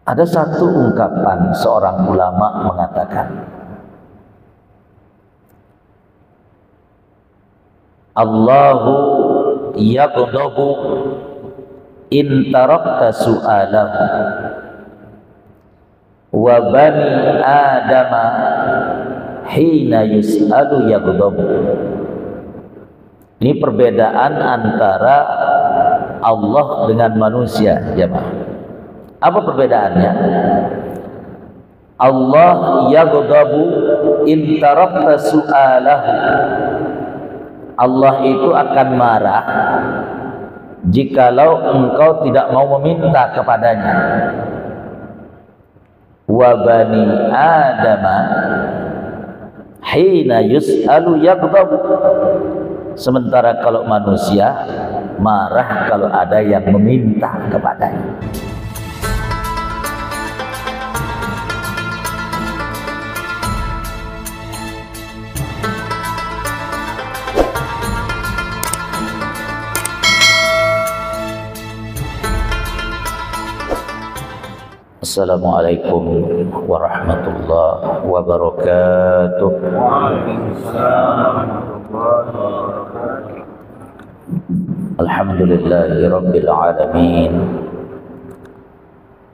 Ada satu ungkapan seorang ulama mengatakan, Allahu yaghdabu in tarakta su'alahu wa bani adama hina yus'alu yaghdabu. Ini perbedaan antara Allah dengan manusia, jemaah. Apa perbedaannya? Allah yaghdabu in tarakta su'alahu. Allah itu akan marah jikalau engkau tidak mau meminta kepadanya. Wa bani adama hina yus'alu yaghdabu. Sementara kalau manusia marah kalau ada yang meminta kepadanya. Assalamualaikum warahmatullahi wabarakatuh. Alhamdulillahi rabbil alamin.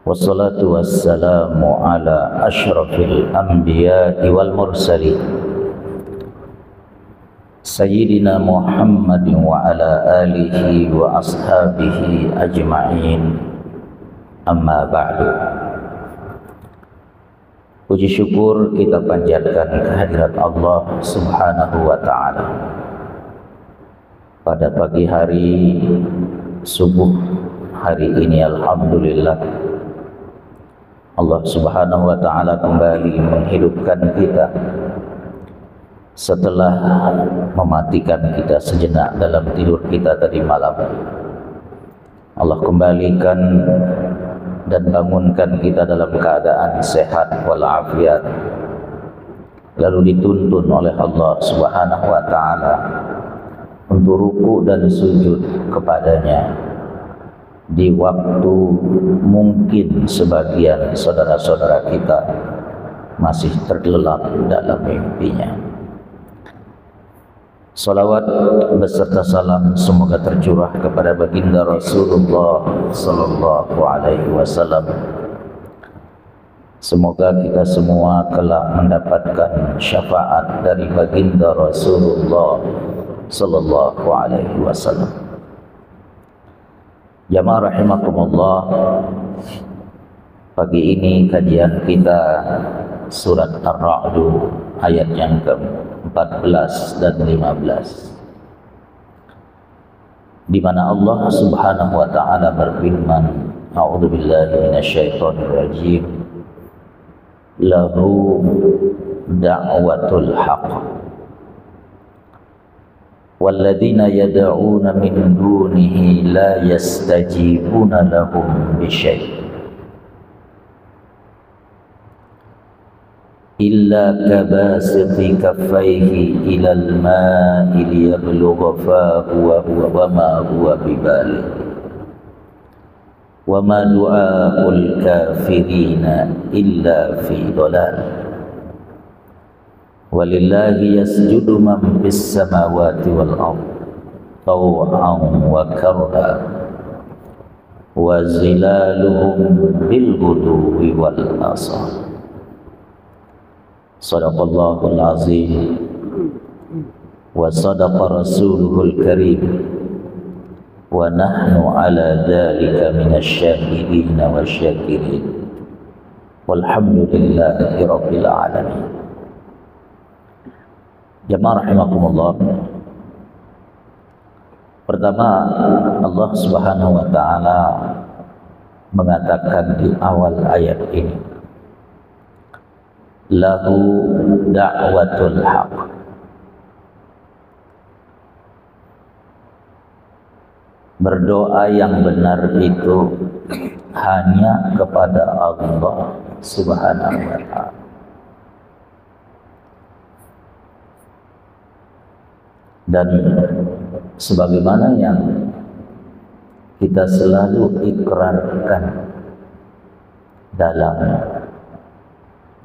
Wassalatu wassalamu ala asyrafil anbiya'i wal mursalin Sayyidina Muhammadin wa ala alihi wa ashabihi ajma'in. Amma ba'du. Puji syukur kita panjatkan kehadirat Allah Subhanahu wa ta'ala. Pada pagi hari subuh hari ini, alhamdulillah, Allah Subhanahu wa ta'ala kembali menghidupkan kita setelah mematikan kita sejenak dalam tidur kita tadi malam. Allah kembalikan dan bangunkan kita dalam keadaan sehat walafiat, lalu dituntun oleh Allah Subhanahu wa ta'ala untuk ruku dan sujud kepadanya di waktu mungkin sebagian saudara-saudara kita masih terlelap dalam mimpinya. Salawat beserta salam semoga tercurah kepada baginda Rasulullah sallallahu alaihi wasallam. Semoga kita semua kelak mendapatkan syafaat dari baginda Rasulullah sallallahu alaihi wasallam. Jamaah rahimakumullah, pagi ini kajian kita surat Ar-Ra'd ayat yang ke-14 dan 15, di mana Allah Subhanahu wa ta'ala berfirman, a'udzubillahi minasyaitonir rajim, lahu da'watul haqq walladzina yad'una min dunihi la yastajibuna lahum bisyai' illa kabasiti kaffaihi ilal ma'i liyablugha fahu wa ma huwa bibaligh wa ma du'aul kafirina illa fi dhalal walillahi yasjudu man fis samawati wal ardh taw'an wa karha wa zilaluhum bil ghuduwi wal asal. Sadaqallahul azim wa sadaqa rasuluhul karim wa nahnu ala dhalika minasyahidin wa syakirin walhamdulillahi rabbil alamin. Jamaah rahimakumullah, pertama Allah Subhanahu wa ta'ala mengatakan di awal ayat ini, lahu da'watul haq. Berdoa yang benar itu hanya kepada Allah Subhanahu wa ta'ala. Dan sebagaimana yang kita selalu ikrarkan dalam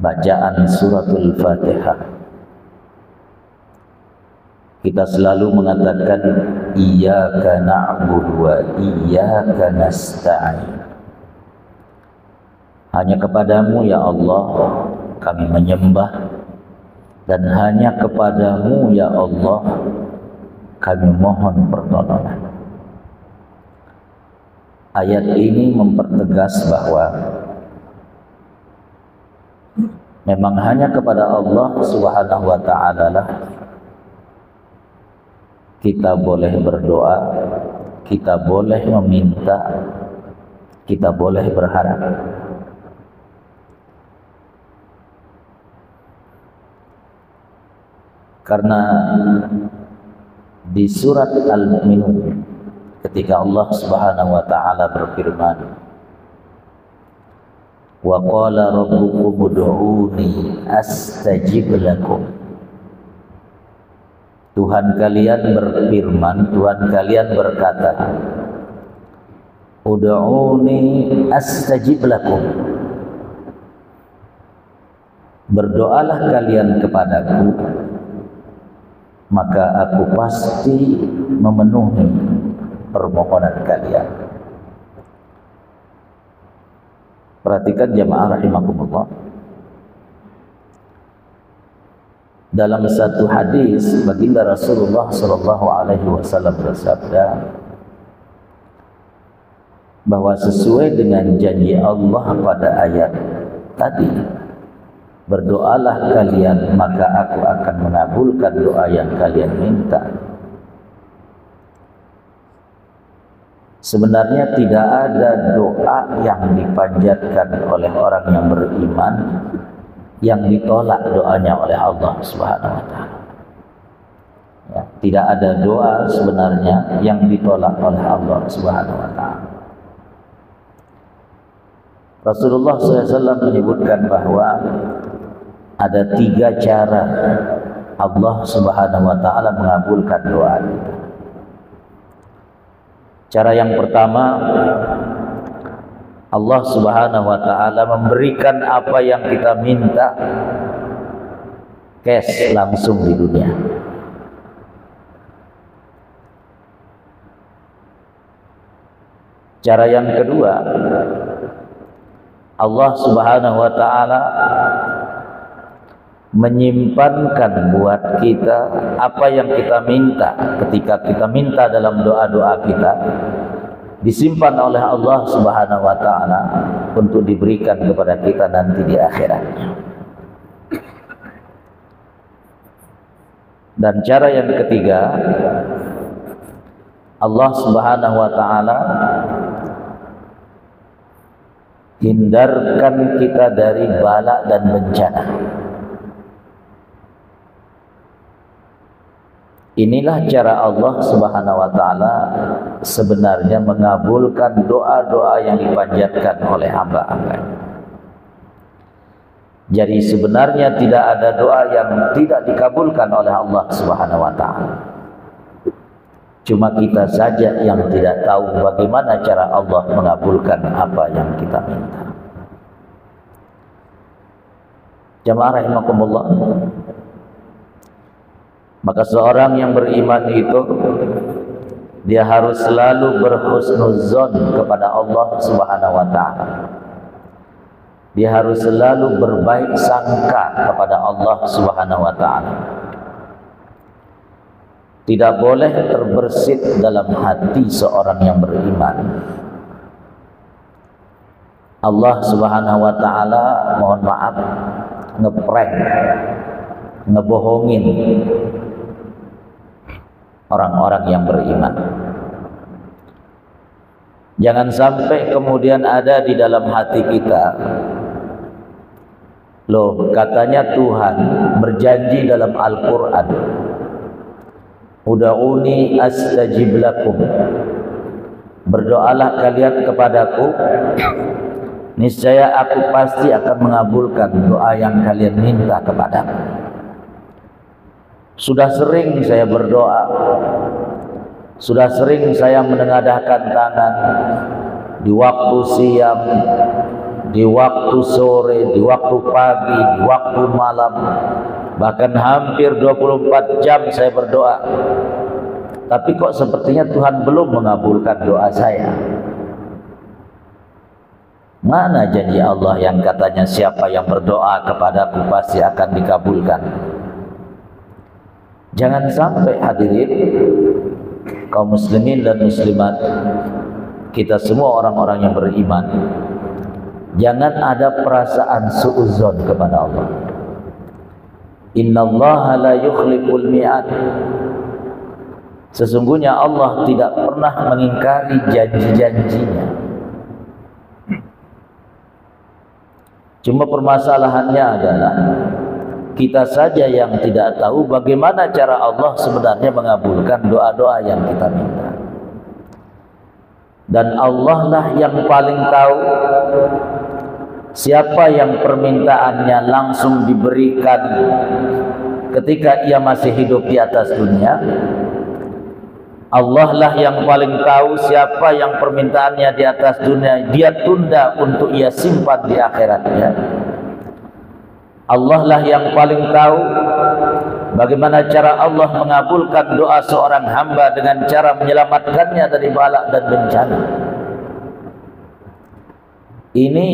bacaan suratul Fatihah kita selalu mengatakan iyyaka na'budu wa iyyaka nasta'in. Hanya kepadamu ya Allah kami menyembah, dan hanya kepadamu ya Allah kami mohon pertolongan. Ayat ini mempertegas bahwa memang hanya kepada Allah Subhanahu wa ta'ala lah kita boleh berdoa, kita boleh meminta, kita boleh berharap. Karena di surat Al-Mu'minun ketika Allah Subhanahu wa ta'ala berfirman, wa qala rabbukum ud'uni astajib lakum. Tuhan kalian berfirman, Tuhan kalian berkata, ud'uni astajib lakum. Berdoalah kalian kepadaku, maka aku pasti memenuhi permohonan kalian. Perhatikan jamaah rahimakumullah. Dalam satu hadis baginda Rasulullah sallallahu alaihi wasallam bersabda bahwa sesuai dengan janji Allah pada ayat tadi, berdoalah kalian maka aku akan mengabulkan doa yang kalian minta. Sebenarnya tidak ada doa yang dipanjatkan oleh orang yang beriman yang ditolak doanya oleh Allah Subhanahu wa ta'ala. Ya, tidak ada doa sebenarnya yang ditolak oleh Allah Subhanahu wa ta'ala. Rasulullah SAW menyebutkan bahwa ada 3 cara Allah Subhanahu wa ta'ala mengabulkan doa kita. Cara yang pertama, Allah Subhanahu wa ta'ala memberikan apa yang kita minta cash langsung di dunia. Cara yang kedua, Allah Subhanahu wa ta'ala menyimpankan buat kita apa yang kita minta. Ketika kita minta dalam doa-doa kita, disimpan oleh Allah Subhanahu wa ta'ala untuk diberikan kepada kita nanti di akhiratnya. Dan cara yang ketiga, Allah Subhanahu wa ta'ala hindarkan kita dari bala dan bencana. Inilah cara Allah Subhanahu wa ta'ala sebenarnya mengabulkan doa-doa yang dipanjatkan oleh hamba-hamba. Jadi sebenarnya tidak ada doa yang tidak dikabulkan oleh Allah Subhanahu wa ta'ala. Cuma kita saja yang tidak tahu bagaimana cara Allah mengabulkan apa yang kita minta. Jamaah rahimakumullah. Maka seorang yang beriman itu dia harus selalu berhusnuzon kepada Allah Subhanahu wa ta'ala. Dia harus selalu berbaik sangka kepada Allah Subhanahu wa ta'ala. Tidak boleh terbersit dalam hati seorang yang beriman Allah Subhanahu wa ta'ala, mohon maaf, ngeprank, ngebohongin orang-orang yang beriman. Jangan sampai kemudian ada di dalam hati kita, loh katanya Tuhan berjanji dalam Al-Quran, ud'uni astajib lakum, berdoalah kalian kepadaku, niscaya aku pasti akan mengabulkan doa yang kalian minta kepadaku. Sudah sering saya berdoa, sudah sering saya menengadahkan tangan di waktu siang, di waktu sore, di waktu pagi, di waktu malam, bahkan hampir 24 jam saya berdoa. Tapi kok sepertinya Tuhan belum mengabulkan doa saya. Mana janji Allah yang katanya siapa yang berdoa kepadaku pasti akan dikabulkan? Jangan sampai hadirin kaum muslimin dan muslimat, kita semua orang-orang yang beriman, jangan ada perasaan suudzon kepada Allah. Innallaha la yukhliful mi'ad. Sesungguhnya Allah tidak pernah mengingkari janji-janjinya. Cuma permasalahannya adalah kita saja yang tidak tahu bagaimana cara Allah sebenarnya mengabulkan doa-doa yang kita minta. Dan Allah lah yang paling tahu siapa yang permintaannya langsung diberikan ketika ia masih hidup di atas dunia. Allah lah yang paling tahu siapa yang permintaannya di atas dunia dia tunda untuk ia simpan di akhiratnya. Allah lah yang paling tahu bagaimana cara Allah mengabulkan doa seorang hamba dengan cara menyelamatkannya dari bala dan bencana. Ini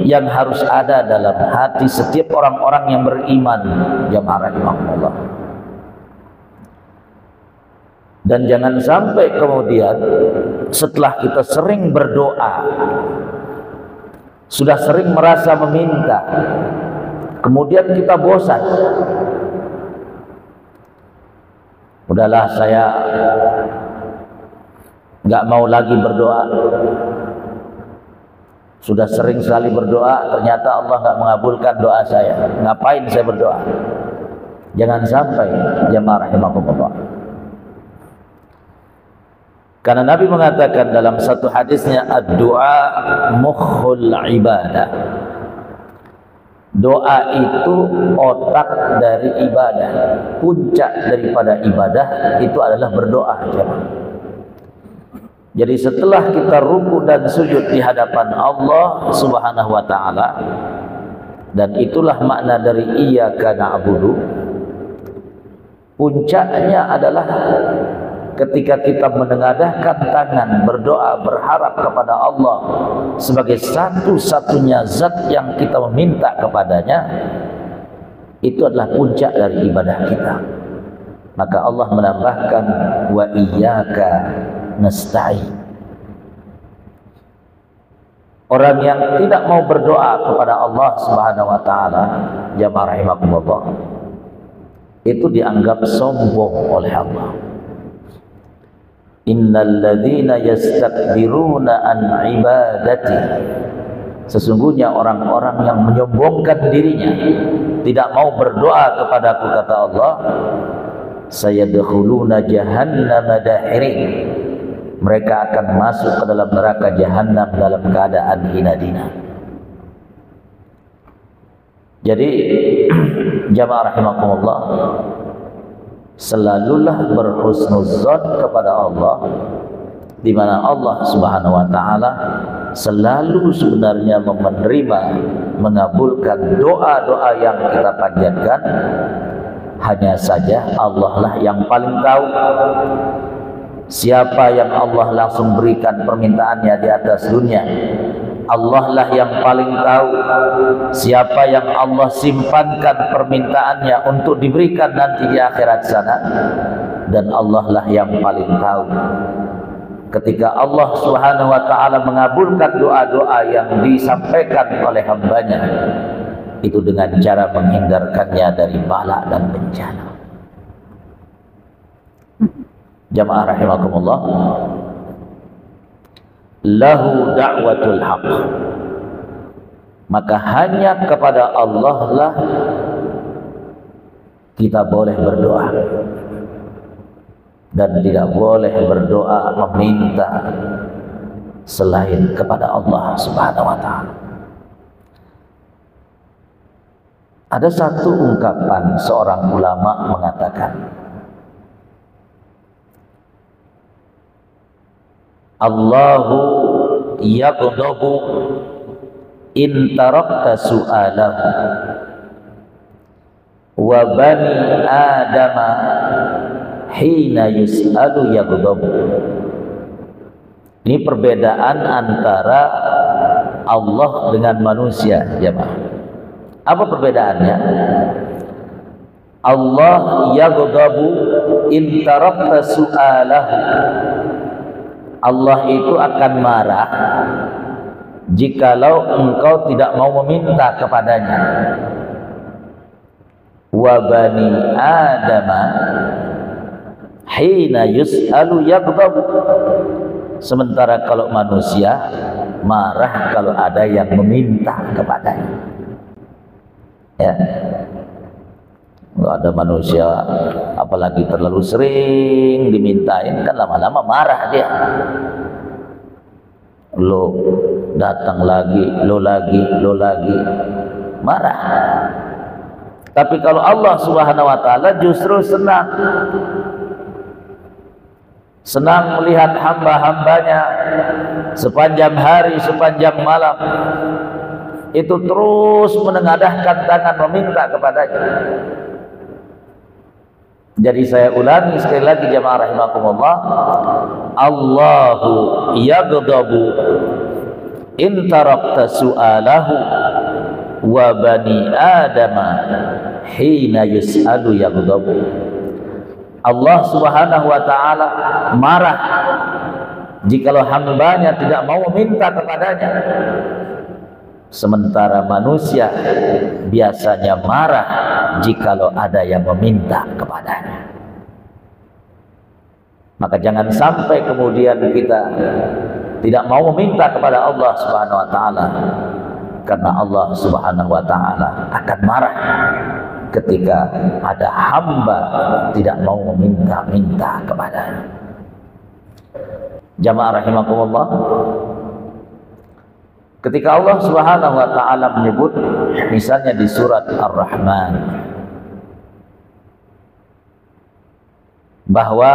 yang harus ada dalam hati setiap orang-orang yang beriman, jamaah rahimahumullah. Dan jangan sampai kemudian setelah kita sering berdoa, sudah sering merasa meminta, kemudian kita bosan. Udahlah, saya nggak mau lagi berdoa. Sudah sering sekali berdoa, ternyata Allah nggak mengabulkan doa saya. Ngapain saya berdoa? Jangan sampai, jamaah rahimakumullah. Karena Nabi mengatakan dalam satu hadisnya, ad-du'a mukhul ibadah. Doa itu otak dari ibadah. Puncak daripada ibadah itu adalah berdoa. Jadi setelah kita ruku dan sujud di hadapan Allah Subhanahu wa taala, dan itulah makna dari iyyaka na'budu, puncaknya adalah ketika kita menengadahkan tangan berdoa berharap kepada Allah sebagai satu-satunya zat yang kita meminta kepadanya. Itu adalah puncak dari ibadah kita. Maka Allah menambahkan wa iyyaka nasta'in. Orang yang tidak mau berdoa kepada Allah Subhanahu wa taala, jamaah rahimakumullah, itu dianggap sombong oleh Allah. Innal ladzina yastakbiruna an ibadati. Sesungguhnya orang-orang yang menyombongkan dirinya, tidak mau berdoa kepadaku, kata Allah, sayadkhuluna jahannama dakhirin. Mereka akan masuk ke dalam neraka jahanam dalam keadaan hina dina. Jadi jamaah rahimakumullah, selalulah berhusnuzon kepada Allah, di mana Allah Subhanahu wa taala selalu sebenarnya menerima, mengabulkan doa-doa yang kita panjatkan. Hanya saja Allah lah yang paling tahu siapa yang Allah langsung berikan permintaannya di atas dunia. Allah lah yang paling tahu siapa yang Allah simpankan permintaannya untuk diberikan nanti di akhirat sana. Dan Allah lah yang paling tahu ketika Allah Subhanahu wa taala mengabulkan doa-doa yang disampaikan oleh hambanya, itu dengan cara menghindarkannya dari bala dan bencana. Jamaah rahimakumullah, lahu da'watul haq. Maka hanya kepada Allah lah kita boleh berdoa, dan tidak boleh berdoa meminta selain kepada Allah Subhanahu wa taala. Ada satu ungkapan seorang ulama mengatakan, Allahu yaghdabu in tarakta su'alahu wa bani adama hina yus'alu yaghdab. Ini perbedaan antara Allah dengan manusia, jemaah. Apa perbedaannya? Allah yaghdabu in tarakta su'alahu. Allah itu akan marah jikalau engkau tidak mau meminta kepadanya. Wa bani adama hina yus'alu yaghdab. Sementara kalau manusia marah kalau ada yang meminta kepadanya. Ya. Kalau ada manusia apalagi terlalu sering dimintain, kan lama-lama marah dia. Lo datang lagi, lo lagi, marah. Tapi kalau Allah Subhanahu wa taala justru senang melihat hamba-hambanya sepanjang hari, sepanjang malam itu terus menengadahkan tangan meminta kepadanya. Jadi saya ulangi sekali lagi jemaah rahimakumullah, Allahu yaghdabu in tarakta su'alahu wa bani adama hina yus'alu yaghdabu. Allah Subhanahu wa taala marah jikalau hambanya tidak mau meminta kepadanya. Sementara manusia biasanya marah jikalau ada yang meminta kepadanya. Maka jangan sampai kemudian kita tidak mau meminta kepada Allah Subhanahu wa taala, karena Allah Subhanahu wa taala akan marah ketika ada hamba tidak mau meminta-minta kepadanya. Jamaah rahimakumullah, ketika Allah Subhanahu wa taala menyebut misalnya di surat Ar-Rahman bahwa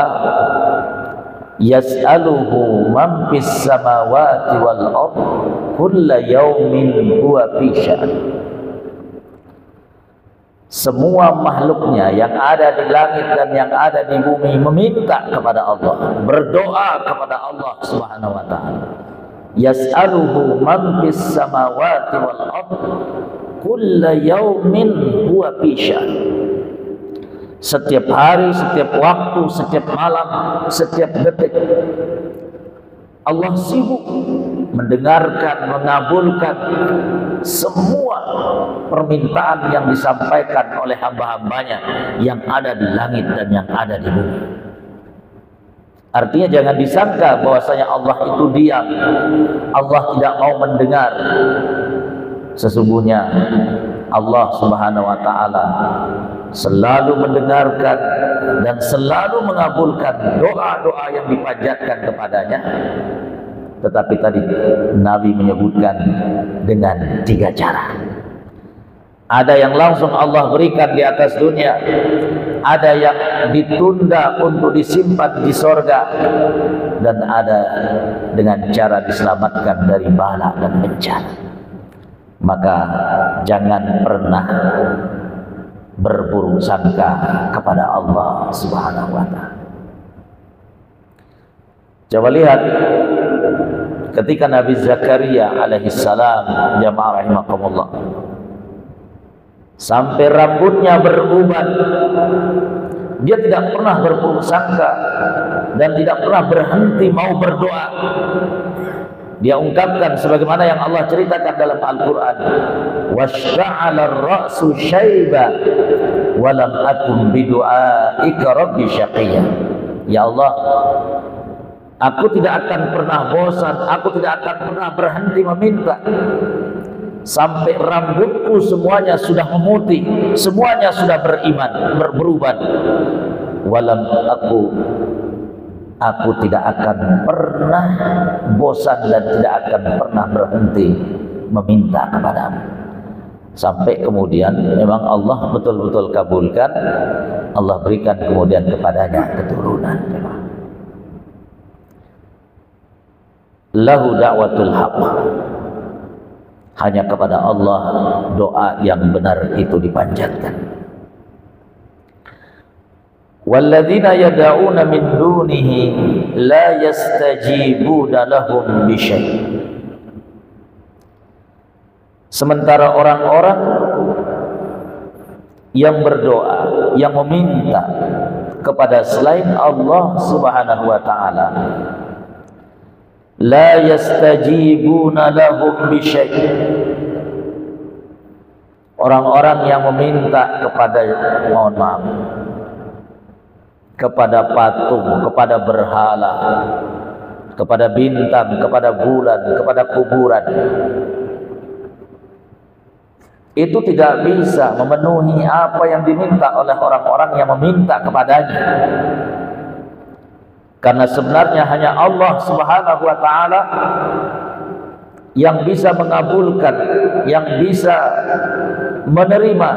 yas'aluhu man fis samawati wal ardh kulla yaumin huwa fi sya'n. Semua makhluknya yang ada di langit dan yang ada di bumi meminta kepada Allah, berdoa kepada Allah Subhanahu wa taala. Yas'aluhu man fis samawati wal ardh kulla yaumin huwa fi sya'n. Setiap hari, setiap waktu, setiap malam, setiap detik Allah sibuk mendengarkan, mengabulkan semua permintaan yang disampaikan oleh hamba-hambanya yang ada di langit dan yang ada di bumi. Artinya jangan disangka bahwasanya Allah itu diam, Allah tidak mau mendengar. Sesungguhnya Allah Subhanahu wa taala selalu mendengarkan dan selalu mengabulkan doa-doa yang dipanjatkan kepadanya. Tetapi tadi Nabi menyebutkan dengan 3 cara. Ada yang langsung Allah berikan di atas dunia, ada yang ditunda untuk disimpan di sorga, dan ada dengan cara diselamatkan dari bala dan bencana. Maka jangan pernah berburuk sangka kepada Allah Subhanahu wa taala. Coba lihat ketika Nabi Zakaria alaihissalam, jamaah rahimakumullah, sampai rambutnya beruban, dia tidak pernah berburuk sangka dan tidak pernah berhenti mau berdoa. Dia ungkapkan sebagaimana yang Allah ceritakan dalam Al-Quran, washta'ala ar-ra'su syaiba walam akun bidu'aika rabbi syaqiyya. Ya Allah, aku tidak akan pernah bosan, aku tidak akan pernah berhenti meminta sampai rambutku semuanya sudah memutih, semuanya sudah beruban. Walam aku tidak akan pernah bosan dan tidak akan pernah berhenti meminta kepadamu. Sampai kemudian memang Allah betul-betul kabulkan, Allah berikan kemudian kepadanya keturunan. Lahu da'watul haqq. Hanya kepada Allah doa yang benar itu dipanjatkan. Walladzina yad'una min dunihi la yastajibuna lahum bisyai'. Sementara orang-orang yang berdoa, yang meminta kepada selain Allah Subhanahu wa taala, la yastajibuna lahum bisyai'. Orang-orang yang meminta kepada, mohon maaf, kepada patung, kepada berhala, kepada bintang, kepada bulan, kepada kuburan, itu tidak bisa memenuhi apa yang diminta oleh orang-orang yang meminta kepadanya. Karena sebenarnya hanya Allah Subhanahu wa taala yang bisa mengabulkan, yang bisa menerima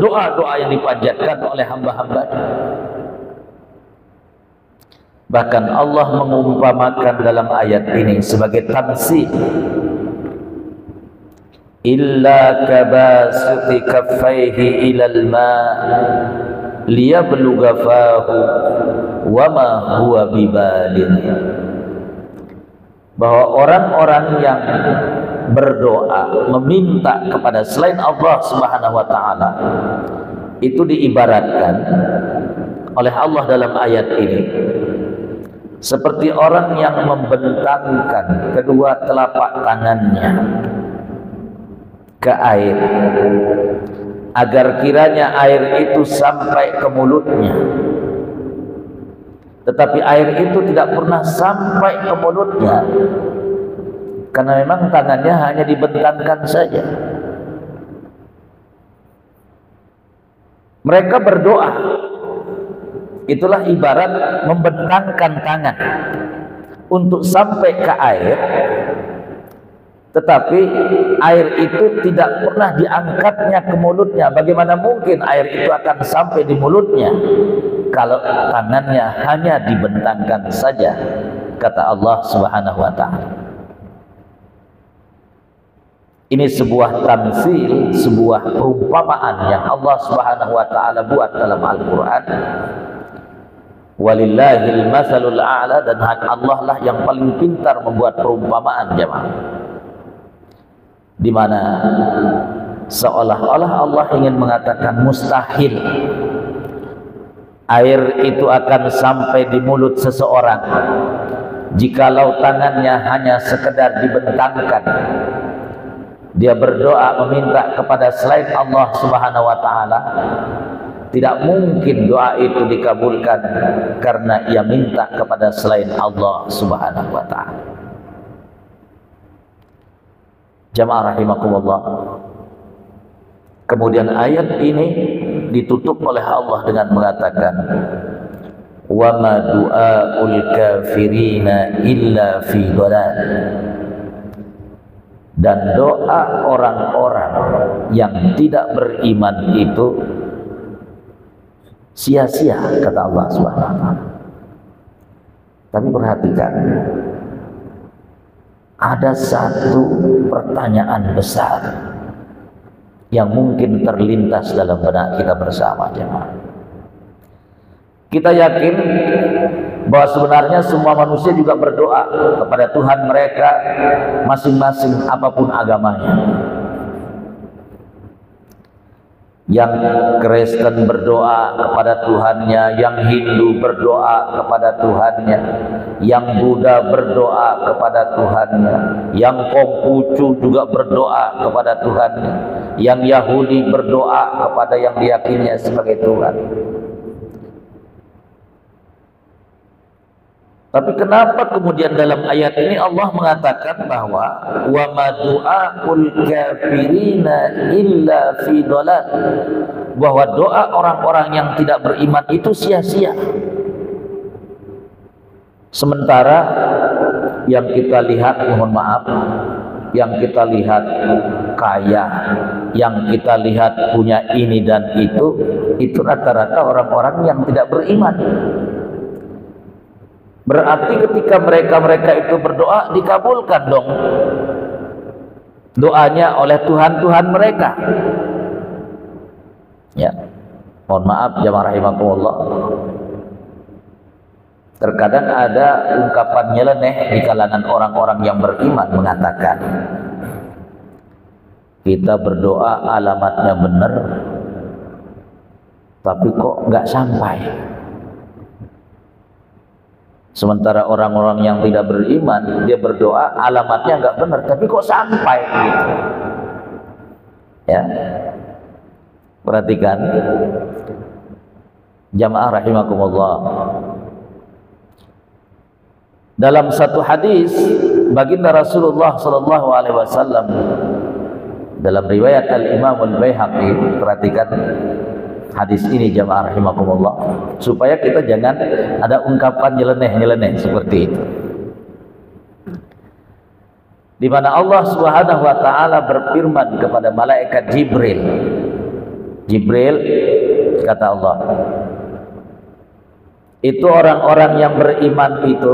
doa-doa yang dipanjatkan oleh hamba-hambanya. Bahkan Allah mengumpamakan dalam ayat ini sebagai tamsil, illa kabasuti kaffaihi ilal ma' liyabluga fahu wa ma huwa bibalin. Bahwa orang-orang yang berdoa meminta kepada selain Allah Subhanahu wa taala itu diibaratkan oleh Allah dalam ayat ini seperti orang yang membentangkan kedua telapak tangannya ke air agar kiranya air itu sampai ke mulutnya, tetapi air itu tidak pernah sampai ke mulutnya karena memang tangannya hanya dibentangkan saja. Mereka berdoa, itulah ibarat membentangkan tangan untuk sampai ke air, tetapi air itu tidak pernah diangkatnya ke mulutnya. Bagaimana mungkin air itu akan sampai di mulutnya kalau tangannya hanya dibentangkan saja, kata Allah Subhanahu wa taala. Ini sebuah tamsil, sebuah perumpamaan yang Allah Subhanahu wa taala buat dalam Al-Qur'an. Walillahil matsalul a'la, dan Allah lah yang paling pintar membuat perumpamaan, jemaah. Di mana seolah-olah Allah ingin mengatakan mustahil air itu akan sampai di mulut seseorang jikalau tangannya hanya sekedar dibentangkan. Dia berdoa meminta kepada selain Allah Subhanahu wa taala, tidak mungkin doa itu dikabulkan karena ia minta kepada selain Allah Subhanahu wa taala. Jamaah rahimakumullah. Kemudian ayat ini ditutup oleh Allah dengan mengatakan, wa ma du'aul kafirina illa fi dhalal. Dan doa orang-orang yang tidak beriman itu sia-sia, kata Allah Subhanahu wa taala. Tapi perhatikan, ada satu pertanyaan besar yang mungkin terlintas dalam benak kita bersama, jemaah. Kita yakin bahwa sebenarnya semua manusia juga berdoa kepada Tuhan mereka masing-masing apapun agamanya. Yang Kristen berdoa kepada Tuhannya, yang Hindu berdoa kepada Tuhannya, yang Buddha berdoa kepada Tuhannya, yang Konghucu juga berdoa kepada Tuhannya, yang Yahudi berdoa kepada yang diyakininya sebagai Tuhan. Tapi kenapa kemudian dalam ayat ini Allah mengatakan bahwa wa ma du'aul kafirina illa fi dhalal, bahwa doa orang-orang yang tidak beriman itu sia-sia. Sementara yang kita lihat, mohon maaf, yang kita lihat kaya, yang kita lihat punya ini dan itu rata-rata orang-orang yang tidak beriman. Berarti ketika mereka itu berdoa dikabulkan dong. doanya oleh Tuhan-Tuhan mereka. Ya, mohon maaf jamaah rahimakumullah, terkadang ada ungkapan nyeleneh di kalangan orang-orang yang beriman mengatakan, kita berdoa alamatnya benar, tapi kok nggak sampai. Sementara orang-orang yang tidak beriman, dia berdoa alamatnya nggak benar, tapi kok sampai gitu. Ya, perhatikan jamaah rahimakumullah. Dalam satu hadis baginda Rasulullah sallallahu alaihi wasallam dalam riwayat Al-Imam Al-Baihaqi, perhatikan hadis ini jamaah rahimakumullah, supaya kita jangan ada ungkapan nyeleneh-nyeleneh seperti itu. Di mana Allah Subhanahu wa taala berfirman kepada malaikat Jibril. Jibril, kata Allah, itu orang-orang yang beriman itu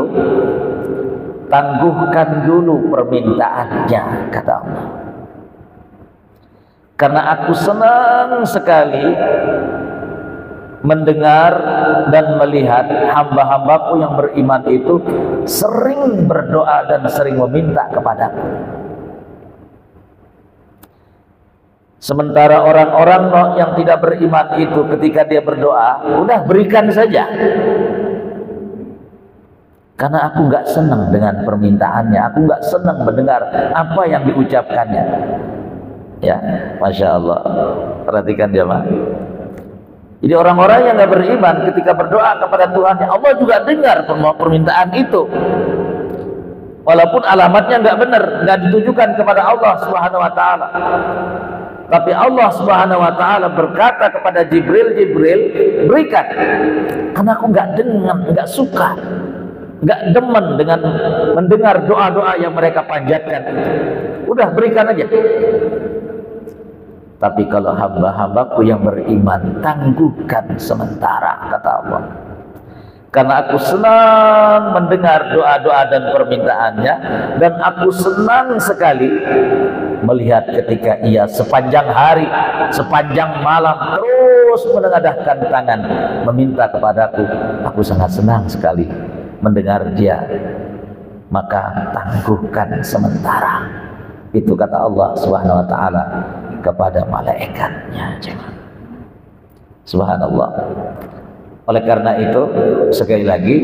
tangguhkan dulu permintaannya, kata Allah. Karena aku senang sekali mendengar dan melihat hamba-hambaku yang beriman itu sering berdoa dan sering meminta kepadaku. Sementara orang-orang yang tidak beriman itu ketika dia berdoa, udah berikan saja. Karena aku nggak senang dengan permintaannya, aku nggak senang mendengar apa yang diucapkannya. Ya, masya Allah. Perhatikan jemaah. Jadi orang-orang yang nggak beriman ketika berdoa kepada Tuhan, Allah juga dengar permintaan itu. Walaupun alamatnya nggak benar, nggak ditujukan kepada Allah Subhanahu Wa Taala. Tapi Allah Subhanahu Wa Taala berkata kepada Jibril, Jibril, berikan. Karena aku nggak suka, nggak demen dengan mendengar doa-doa yang mereka panjatkan itu. Udah berikan aja. Tapi kalau hamba-hambaku yang beriman, tangguhkan sementara, kata Allah. Karena aku senang mendengar doa-doa dan permintaannya, dan aku senang sekali melihat ketika ia sepanjang hari, sepanjang malam terus menengadahkan tangan meminta kepadaku. Aku sangat senang sekali mendengar dia. Maka tangguhkan sementara. Itu kata Allah Subhanahu wa taala kepada malaikatnya. Subhanallah. Oleh karena itu, sekali lagi,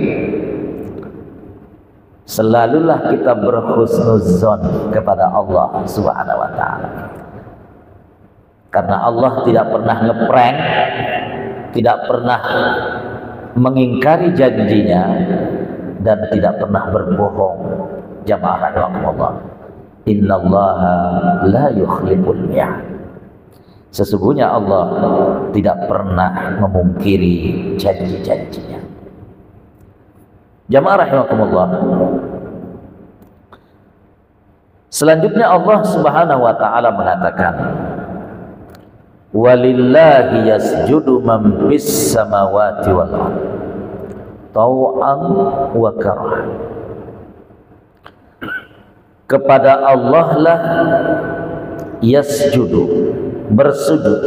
selalulah kita berhusnuzon kepada Allah Subhanahu wa taala. Karena Allah tidak pernah ngeprank, tidak pernah mengingkari janjinya, dan tidak pernah berbohong. Jamaah rahimakumullah. Innallaha la yukhliful mi'ad. Sesungguhnya Allah tidak pernah memungkiri janji-janjinya. Jamaah rahimakumullah. Selanjutnya Allah Subhanahu wa taala mengatakan, walillahi yasjudu man fis samawati wal ardh tau'an wa karha. Kepada Allah lah yasjudu, bersujud,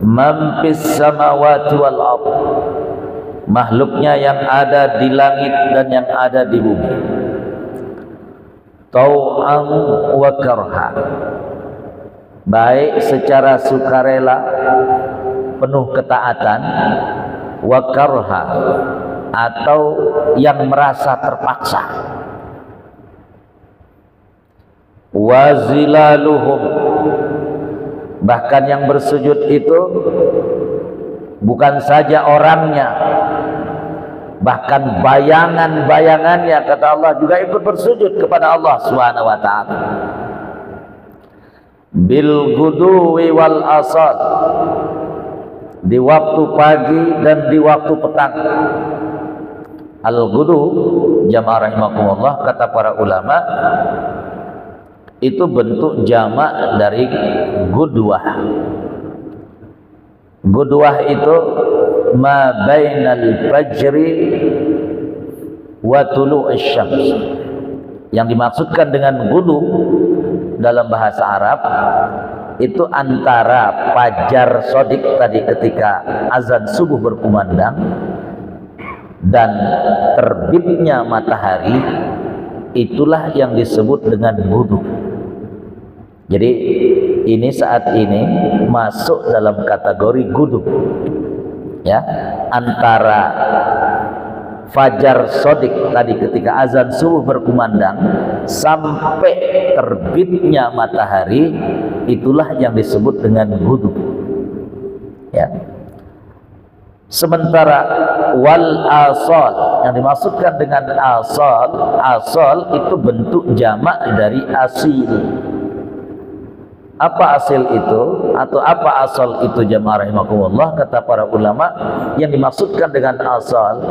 man fis samawati wal ardh, makhluknya yang ada di langit dan yang ada di bumi, tau'an wa karha, baik secara sukarela penuh ketaatan, wa karha, atau yang merasa terpaksa. Wa zilaluhum, bahkan yang bersujud itu bukan saja orangnya, bahkan bayangan-bayangannya, kata Allah, juga ikut bersujud kepada Allah Subhanahu wa taala. Bil guduwi wal asal, di waktu pagi dan di waktu petang. Al-gudu, jamaah rahimakumullah, kata para ulama, itu bentuk jamak dari gudwah. Gudwah itu ma bainal fajri wa tulu'isy syams. Yang dimaksudkan dengan gudu dalam bahasa Arab itu antara fajar sodik tadi ketika azan subuh berkumandang dan terbitnya matahari, itulah yang disebut dengan ghudub. Jadi ini saat ini masuk dalam kategori ghudub, ya, antara fajar sodik tadi ketika azan subuh berkumandang sampai terbitnya matahari, itulah yang disebut dengan ghudub, ya. Sementara wal asal, yang dimaksudkan dengan asal itu bentuk jamak dari asil. Apa asil itu atau apa asal itu jamaah rahimakumullah? Kata para ulama, yang dimaksudkan dengan asal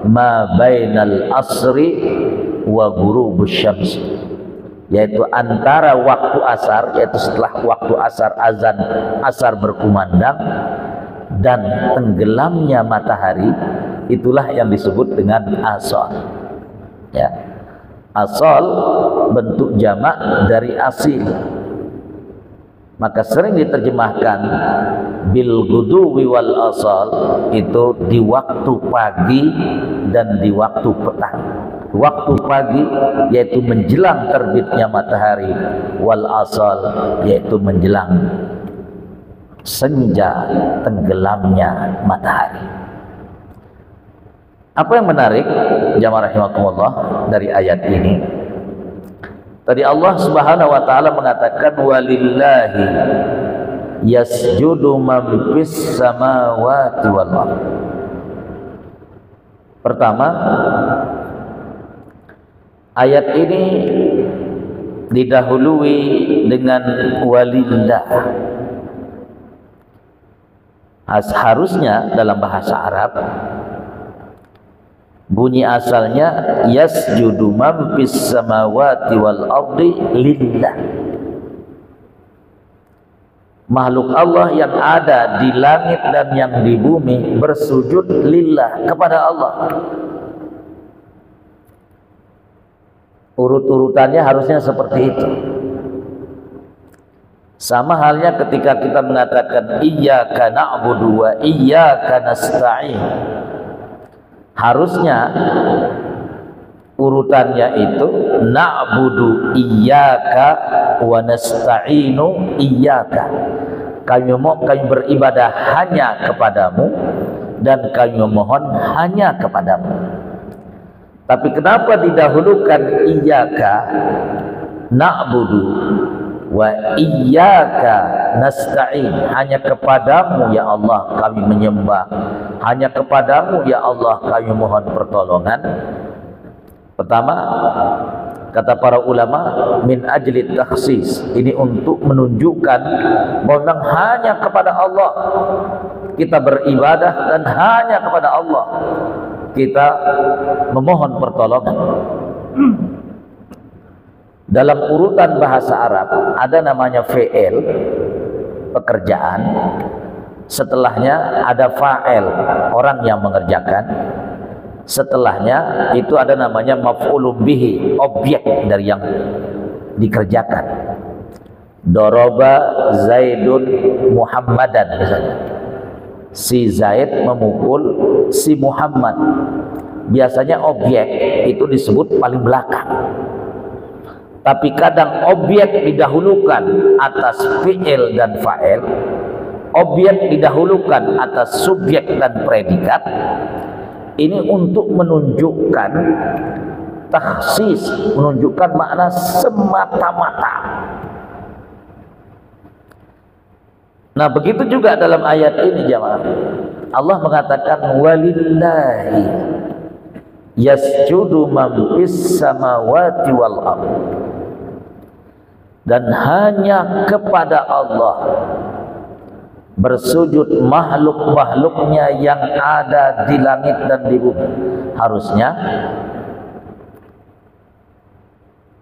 ma bainal asri wa ghurubus syams, yaitu antara waktu asar, yaitu setelah waktu asar azan asar berkumandang dan tenggelamnya matahari, itulah yang disebut dengan asal, ya. Asal bentuk jamak dari asil, maka sering diterjemahkan bil ghuduwi wal asal, itu di waktu pagi dan di waktu petang. Waktu pagi yaitu menjelang terbitnya matahari, wal asal yaitu menjelang senja tenggelamnya matahari. Apa yang menarik jamaah rahimakumullah dari ayat ini? Tadi Allah Subhanahu wa taala mengatakan walillahi yasjudu man fis samawati wal ardh. Pertama, ayat ini didahului dengan walillah. Harusnya dalam bahasa Arab bunyi asalnya yasjudu man fis samawati wal ardi lillah. Makhluk Allah yang ada di langit dan yang di bumi bersujud lillah, kepada Allah. Urut-urutannya harusnya seperti itu. Sama halnya ketika kita mengatakan iyyaka na'budu wa iyyaka nasta'in, harusnya urutannya itu na'budu iyyaka wa nasta'inu iyyaka. Kami beribadah hanya kepadamu dan kami memohon hanya kepadamu. Tapi kenapa didahulukan iyyaka na'budu wa iyyaka nasta'in? Hanya kepadamu ya Allah kami menyembah, hanya kepadamu ya Allah kami mohon pertolongan. Pertama, kata para ulama, min ajli takhsis, ini untuk menunjukkan bahwa memang hanya kepada Allah kita beribadah dan hanya kepada Allah kita memohon pertolongan. Dalam urutan bahasa Arab ada namanya fi'il, pekerjaan. Setelahnya ada fa'il, orang yang mengerjakan. Setelahnya itu ada namanya maf'ulun bihi, objek dari yang dikerjakan. Doroba Zaidun Muhammadan misalnya. Si Zaid memukul si Muhammad. Biasanya objek itu disebut paling belakang. Tapi kadang objek didahulukan atas fi'il dan fa'il, objek didahulukan atas subjek dan predikat. Ini untuk menunjukkan takhsis, menunjukkan makna semata-mata. Nah, begitu juga dalam ayat ini jemaah. Allah mengatakan walillahi yasjudu man fis samawati wal ardh. Dan hanya kepada Allah bersujud makhluk-makhluknya yang ada di langit dan di bumi. Harusnya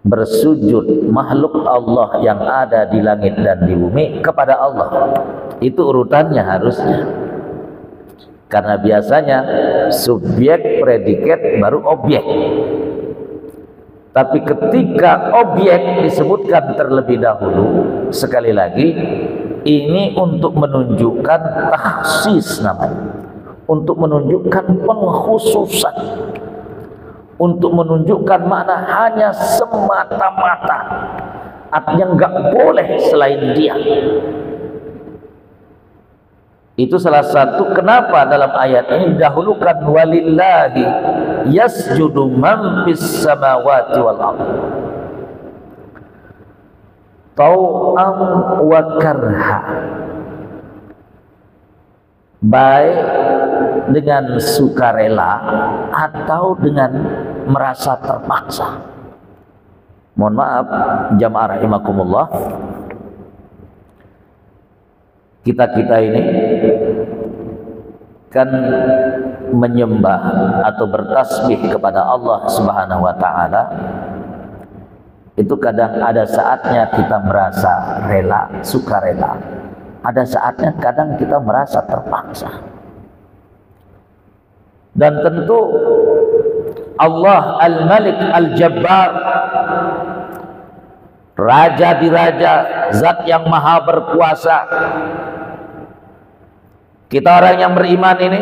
bersujud makhluk Allah yang ada di langit dan di bumi kepada Allah. Itu urutannya harusnya. Karena biasanya subjek, predikat, baru objek. Tapi ketika objek disebutkan terlebih dahulu, sekali lagi ini untuk menunjukkan takhsis namanya, untuk menunjukkan pengkhususan, untuk menunjukkan makna hanya semata-mata, artinya enggak boleh selain dia. Itu salah satu kenapa dalam ayat ini didahulukan walillahi yasjudu man fis samawati wal ardh tau'an wa karha, baik dengan sukarela atau dengan merasa terpaksa. Mohon maaf jamaah rahimakumullah, kita ini kan menyembah atau bertasbih kepada Allah Subhanahu wa taala. Itu kadang ada saatnya kita merasa rela, sukarela. Ada saatnya kadang kita merasa terpaksa. Dan tentu Allah Al-Malik Al-Jabbar, Raja di Raja, Zat yang Maha Berkuasa. Kita orang yang beriman ini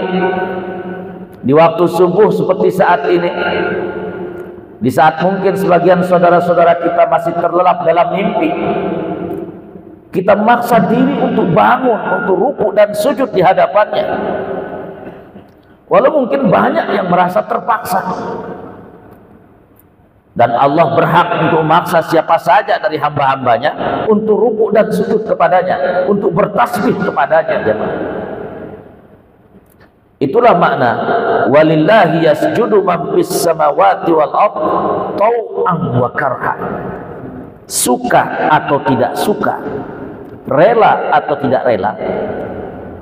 di waktu subuh seperti saat ini, di saat mungkin sebagian saudara-saudara kita masih terlelap dalam mimpi, kita maksa diri untuk bangun, untuk ruku dan sujud di hadapannya. Walau mungkin banyak yang merasa terpaksa. Dan Allah berhak untuk memaksa siapa saja dari hamba-hambanya untuk ruku dan sujud kepadanya, untuk bertasbih kepadanya. Itulah makna walillahi yasjudu man fis samawati wal ardh tau'an wa karha. Suka atau tidak suka, rela atau tidak rela,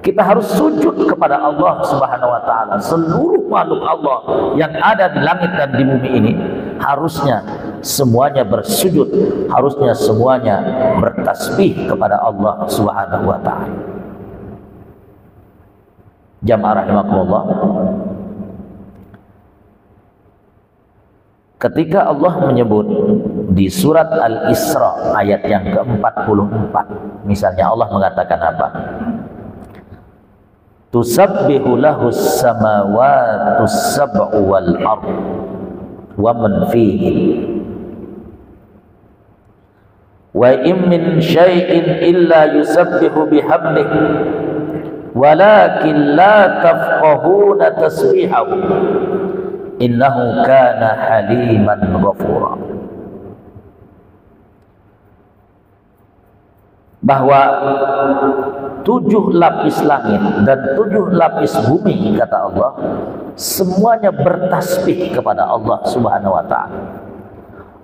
kita harus sujud kepada Allah Subhanahu wa taala. Seluruh makhluk Allah yang ada di langit dan di bumi ini harusnya semuanya bersujud, harusnya semuanya bertasbih kepada Allah Subhanahu wa taala. Jamaah rahimakumullah, ketika Allah menyebut di surat Al-Isra ayat yang ke-44, misalnya Allah mengatakan apa? Tusabbihu lahus samawati sab'u wal ard wa man fihi wa in min syai'in illa yusabbihu bihamdihi walakin la tafqahuna tasbihahu innahu kana haliman ghafura. Bahwa 7 lapis langit dan 7 lapis bumi, kata Allah, semuanya bertasbih kepada Allah Subhanahu wa taala.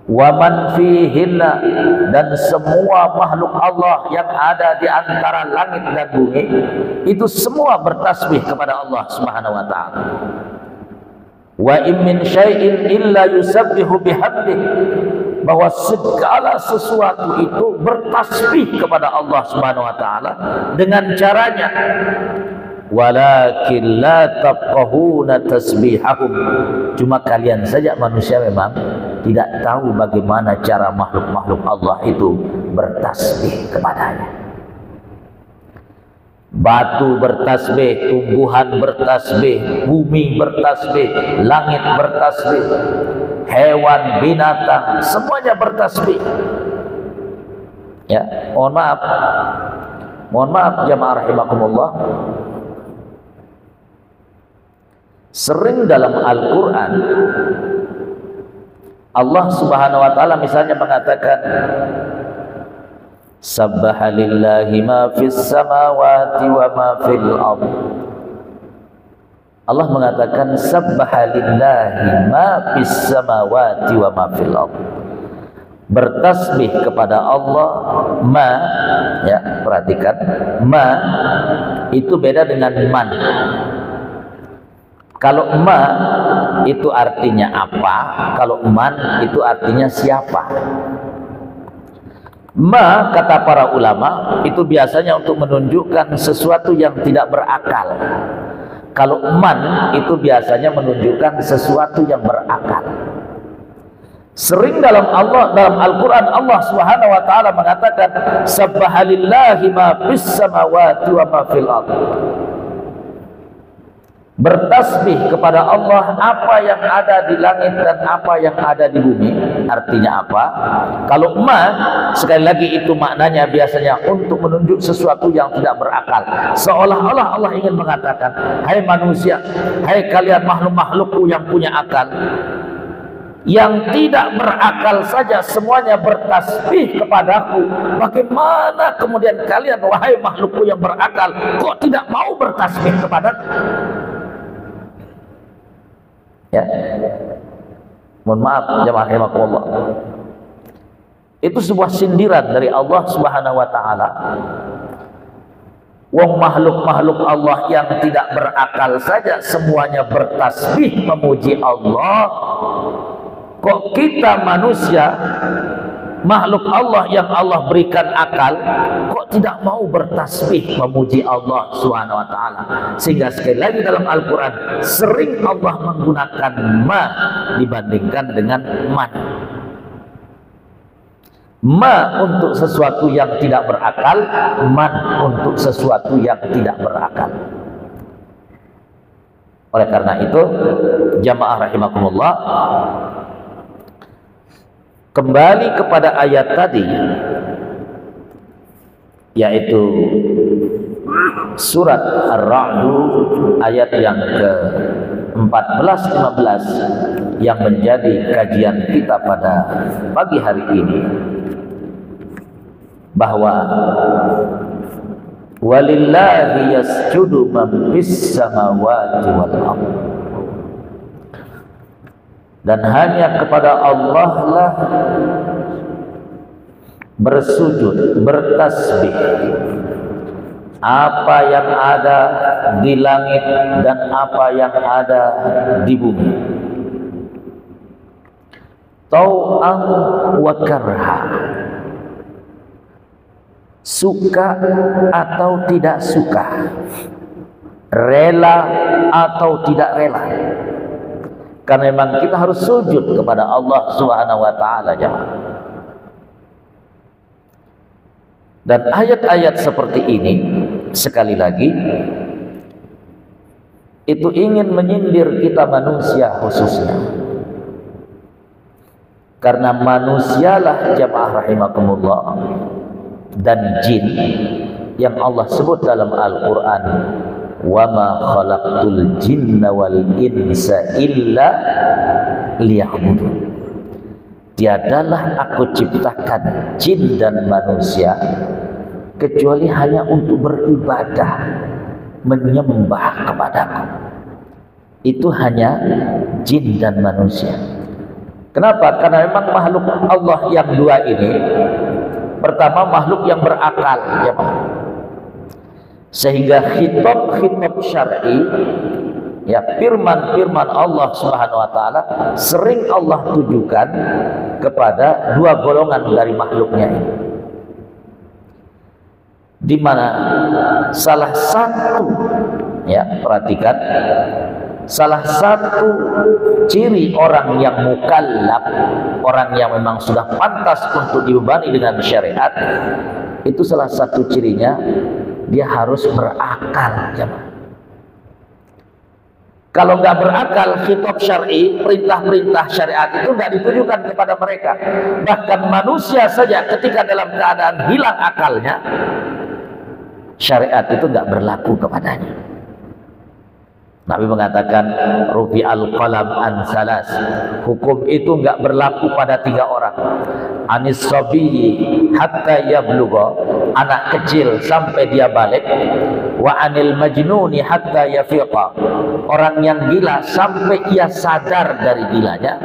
Wa man fihinna, dan semua makhluk Allah yang ada di antara langit dan bumi itu semua bertasbih kepada Allah Subhanahu wa taala. Wa in min syai'in illa yusabbihu bihamdihi, bahwa segala sesuatu itu bertasbih kepada Allah Subhanahu wa taala dengan caranya. Walakin la tafqahuna tasbihahum, cuma kalian saja manusia memang tidak tahu bagaimana cara makhluk-makhluk Allah itu bertasbih kepadanya. Batu bertasbih, tumbuhan bertasbih, bumi bertasbih, langit bertasbih, hewan, binatang, semuanya bertasbih. Ya, mohon maaf jamaah rahimakumullah. Sering dalam Al-Quran Allah Subhanahu wa taala misalnya mengatakan sabbaha lillahi ma fis samawati wa ma fil ardh. Allah mengatakan sabbaha lillahi ma fis samawati wa ma fil ardh. Bertasbih kepada Allah ma, ya, perhatikan, ma itu beda dengan man. Kalau ma itu artinya apa, kalau man itu artinya siapa. Ma, kata para ulama, itu biasanya untuk menunjukkan sesuatu yang tidak berakal. Kalau man itu biasanya menunjukkan sesuatu yang berakal. Sering dalam Al-Quran Allah Subhanahu wa ta'ala mengatakan Sabbahalillahi ma fis samawati wa ma fil ardh. Bertasbih kepada Allah apa yang ada di langit dan apa yang ada di bumi. Artinya apa? Kalau ma, sekali lagi itu maknanya biasanya untuk menunjuk sesuatu yang tidak berakal. Seolah-olah Allah ingin mengatakan, hai manusia, hai kalian makhluk-makhlukku yang punya akal, yang tidak berakal saja semuanya bertasbih kepadaku, bagaimana kemudian kalian wahai makhlukku yang berakal kok tidak mau bertasbih kepadaku? Ya, mohon maaf jemaah rahimakumullah, itu sebuah sindiran dari Allah Subhanahu wa ta'ala. Wong makhluk-makhluk Allah yang tidak berakal saja semuanya bertasbih memuji Allah, kok kita manusia makhluk Allah yang Allah berikan akal kok tidak mau bertasbih memuji Allah Subhanahu wa ta'ala? Sehingga sekali lagi dalam Al-Quran sering Allah menggunakan ma dibandingkan dengan man. Ma untuk sesuatu yang tidak berakal, man untuk sesuatu yang tidak berakal. Oleh karena itu jamaah rahimakumullah, kembali kepada ayat tadi, yaitu surat Ar-Ra'd ayat yang ke-14-15 yang menjadi kajian kita pada pagi hari ini, bahwa walillahi yasjudu man fis samawati wal ardh, dan hanya kepada Allah lah bersujud, bertasbih apa yang ada di langit dan apa yang ada di bumi, tau'an wa karha, suka atau tidak suka, rela atau tidak rela. Karena memang kita harus sujud kepada Allah Subhanahu wa ta'ala, jemaah. Dan ayat-ayat seperti ini sekali lagi itu ingin menyindir kita manusia khususnya. Karena manusialah jemaah rahimakumullah dan jin yang Allah sebut dalam Al-Quran, wa ma khalaqtul jinna wal insa illa liya'budun. Tiadalah aku ciptakan jin dan manusia kecuali hanya untuk beribadah, menyembah kepadaku. Itu hanya jin dan manusia. Kenapa? Karena memang makhluk Allah yang dua ini, pertama makhluk yang berakal, ya Pak. Sehingga khitab syar'i, ya, firman-firman Allah Subhanahu wa ta'ala sering Allah tujukan kepada dua golongan dari makhluknya ini, di mana salah satu, ya, perhatikan, salah satu ciri orang yang mukallaf, orang yang memang sudah pantas untuk dibebani dengan syariat, itu salah satu cirinya dia harus berakal, jemaah. Kalau nggak berakal, khitab syar'i, perintah-perintah syariat itu nggak ditujukan kepada mereka. Bahkan manusia saja ketika dalam keadaan hilang akalnya, syariat itu nggak berlaku kepadanya. Nabi mengatakan rufi al-qalam an salas, hukum itu nggak berlaku pada 3 orang. Anis sabiyyi hatta yablugha, anak kecil sampai dia balik. Wa anil majnuni hatta yafiqa, orang yang gila sampai ia sadar dari gilanya.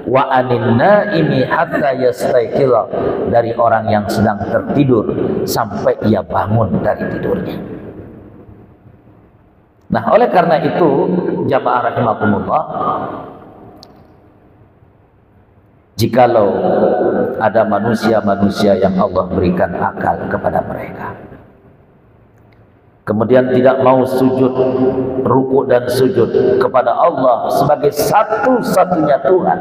Wa anin naimi hatta yastayqila, dari orang yang sedang tertidur sampai ia bangun dari tidurnya. Nah, oleh karena itu jamaah rahimakumullah, jikalau ada manusia-manusia yang Allah berikan akal kepada mereka, kemudian tidak mau sujud, ruku dan sujud kepada Allah sebagai satu-satunya Tuhan,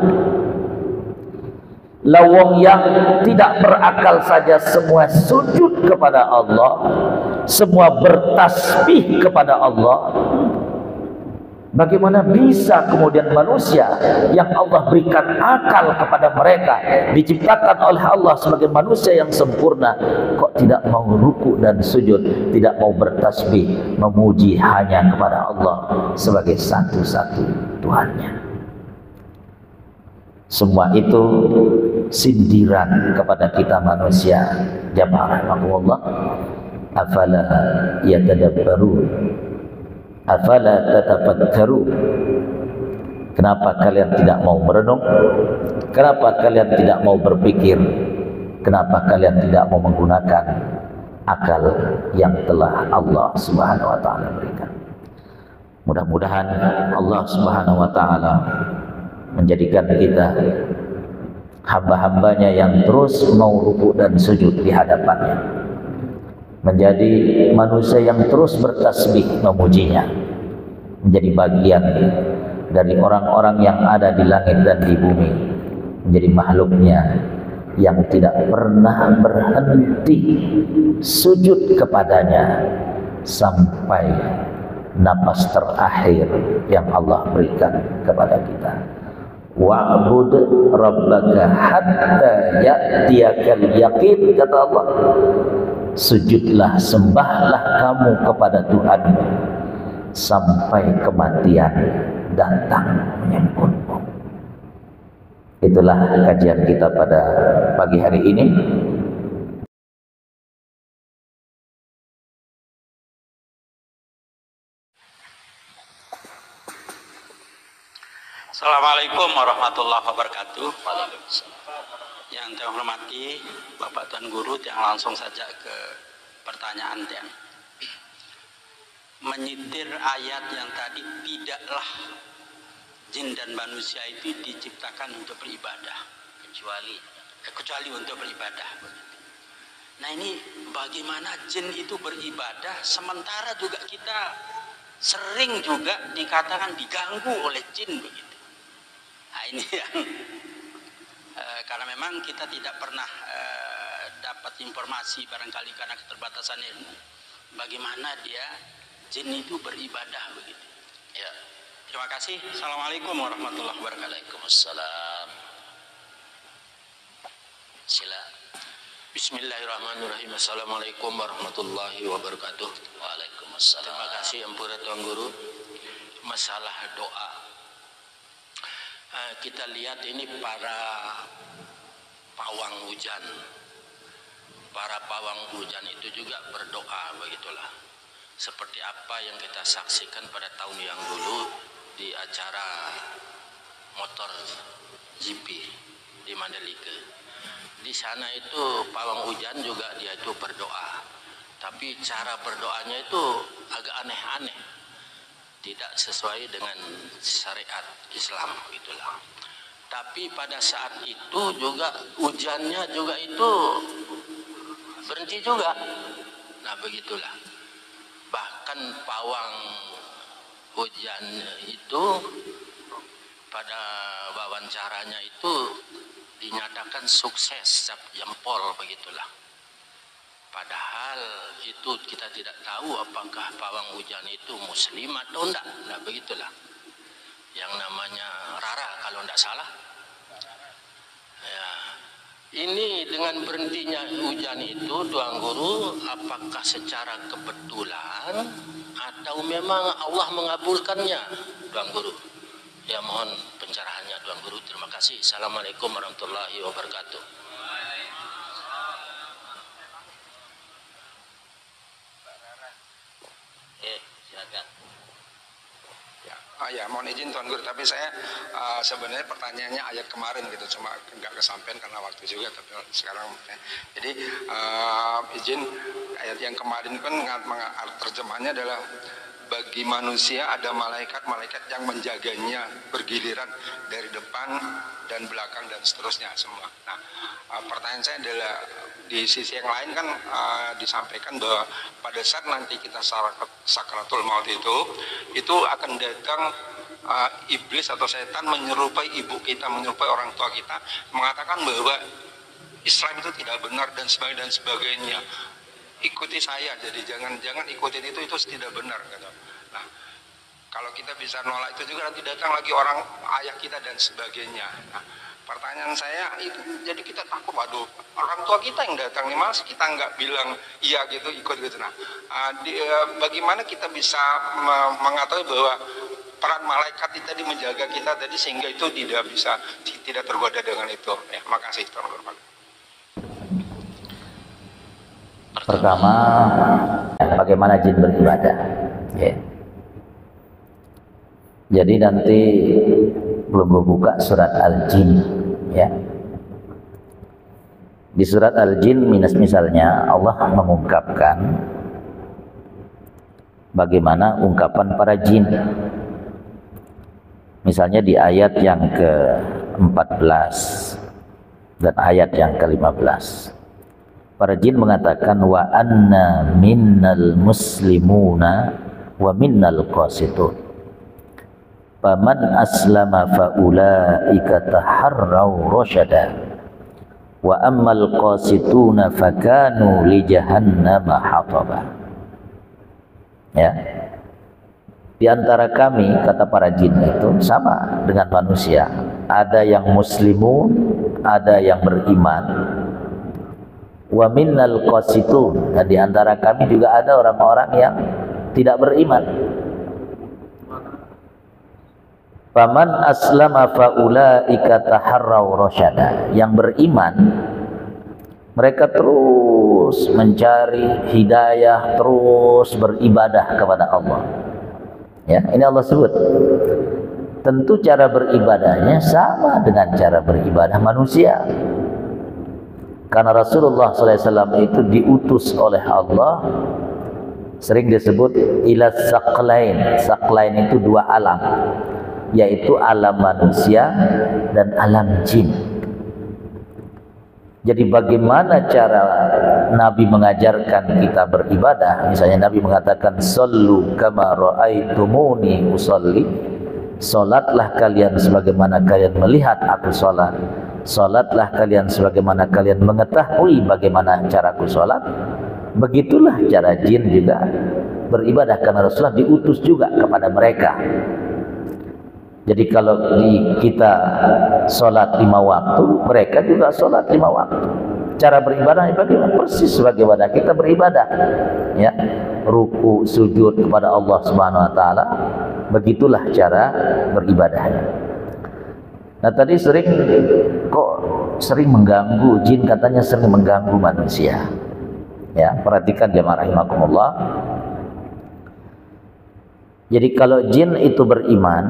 Lawang yang tidak berakal saja semua sujud kepada Allah, semua bertasbih kepada Allah. Bagaimana bisa kemudian manusia yang Allah berikan akal kepada mereka, diciptakan oleh Allah sebagai manusia yang sempurna, kok tidak mau ruku dan sujud, tidak mau bertasbih, memuji hanya kepada Allah sebagai satu-satu Tuhannya. Semua itu sindiran kepada kita manusia. Jamaah rahimakumullah, afala yatadabbaru, afala tatafakkaru. Kenapa kalian tidak mau merenung? Kenapa kalian tidak mau berpikir? Kenapa kalian tidak mau menggunakan akal yang telah Allah Subhanahu wa taala berikan? Mudah-mudahan Allah Subhanahu wa taala menjadikan kita hamba-hambanya yang terus mau ruku dan sujud di hadapannya, menjadi manusia yang terus bertasbih memujinya, menjadi bagian dari orang-orang yang ada di langit dan di bumi, menjadi makhluknya yang tidak pernah berhenti sujud kepadanya sampai napas terakhir yang Allah berikan kepada kita. Wa'bud rabbaka hatta ya'tiyakal yaqin, kata Allah. Sujudlah, sembahlah kamu kepada Tuhanmu sampai kematian datang menyebutmu. Itulah kajian kita pada pagi hari ini. Assalamualaikum warahmatullahi wabarakatuh. Yang saya hormati Bapak Tuan Guru, yang langsung saja ke pertanyaan yang menyitir ayat yang tadi, tidaklah jin dan manusia itu diciptakan untuk beribadah kecuali untuk beribadah. Nah, ini bagaimana jin itu beribadah sementara juga kita sering juga dikatakan diganggu oleh jin begitu. Nah, ini yang karena memang kita tidak pernah dapat informasi, barangkali karena keterbatasan ilmu, bagaimana dia jin itu beribadah begitu. Ya, terima kasih. Assalamualaikum warahmatullahi wabarakatuh. Waalaikumsalam. Sila. Bismillahirrahmanirrahim. Assalamualaikum warahmatullahi wabarakatuh. Waalaikumsalam. Terima kasih Ampura Tuan Guru. Masalah doa, kita lihat ini para pawang hujan. Para pawang hujan itu juga berdoa begitulah. Seperti apa yang kita saksikan pada tahun yang dulu di acara motor GP di Mandalika. Di sana itu pawang hujan juga dia itu berdoa. Tapi cara berdoanya itu agak aneh-aneh. Tidak sesuai dengan syariat Islam itulah. Tapi pada saat itu juga hujannya juga itu berhenti juga. Nah, begitulah. Bahkan pawang hujan itu pada wawancaranya itu dinyatakan sukses, cap jempol begitulah. Padahal itu kita tidak tahu apakah pawang hujan itu muslim atau enggak. Nah, begitulah. Yang namanya Rara kalau enggak salah. Ya. Ini dengan berhentinya hujan itu, Tuan Guru, apakah secara kebetulan atau memang Allah mengabulkannya, Tuan Guru? Ya, mohon pencerahannya, Tuan Guru. Terima kasih. Assalamualaikum warahmatullahi wabarakatuh. Silakan. Ya, mohon izin Tuan Guru, tapi saya sebenarnya pertanyaannya ayat kemarin gitu, cuma nggak kesampaian karena waktu juga, tapi sekarang jadi izin ayat yang kemarin kan terjemahannya adalah bagi manusia ada malaikat-malaikat yang menjaganya bergiliran dari depan dan belakang dan seterusnya semua. Nah, pertanyaan saya adalah di sisi yang lain kan disampaikan bahwa pada saat nanti kita sakaratul maut itu akan datang iblis atau setan menyerupai ibu kita, menyerupai orang tua kita, mengatakan bahwa Islam itu tidak benar dan sebagainya. Ikuti saya, jadi jangan ikutin itu tidak benar. Gitu. Nah, kalau kita bisa nolak itu juga, nanti datang lagi orang ayah kita dan sebagainya. Nah, pertanyaan saya itu, jadi kita takut, waduh, orang tua kita yang datang nih, mas kita nggak bilang iya gitu, ikut gitu. Nah, bagaimana kita bisa mengetahui bahwa peran malaikat itu tadi menjaga kita tadi sehingga itu tidak tergoda dengan itu. Ya, makasih teman-teman. Pertama, bagaimana jin beribadah. Ya. Jadi nanti belum buka surat Al-Jin, ya. Di surat Al-Jin misalnya Allah mengungkapkan bagaimana ungkapan para jin. Misalnya di ayat yang ke-14 dan ayat yang ke-15. Para jin mengatakan wa anna minnal muslimuna wa minnal qasitun. Faman aslama fa ulaika taharraw rasyada. Wa ammal qasituna fakanu li jahannama hataba. Ya. Di antara kami, kata para jin itu sama dengan manusia. Ada yang muslimun, ada yang beriman. Wa minnal qasitun, dan di antara kami juga ada orang-orang yang tidak beriman. Faman aslama fa ulaika taharraw rasyada. Yang beriman mereka terus mencari hidayah, terus beribadah kepada Allah. Ya, ini Allah sebut. Tentu cara beribadahnya sama dengan cara beribadah manusia. Karena Rasulullah SAW itu diutus oleh Allah, sering disebut ila saqlain. Saqlain itu dua alam, yaitu alam manusia dan alam jin. Jadi bagaimana cara Nabi mengajarkan kita beribadah? Misalnya Nabi mengatakan sallu kama ra'aitumuni usolli. Salatlah kalian sebagaimana kalian melihat aku salat. Salatlah kalian sebagaimana kalian mengetahui bagaimana caraku salat. Begitulah cara jin juga beribadah, karena Rasulullah diutus juga kepada mereka. Jadi kalau kita sholat 5 waktu, mereka juga sholat 5 waktu. Cara beribadah bagaimana? Persis sebagaimana kita beribadah, ya, ruku, sujud kepada Allah Subhanahu Wa Taala. Begitulah cara beribadahnya. Nah tadi sering mengganggu, jin katanya sering mengganggu manusia. Ya, perhatikan jemaah rahimakumullah. Jadi kalau jin itu beriman,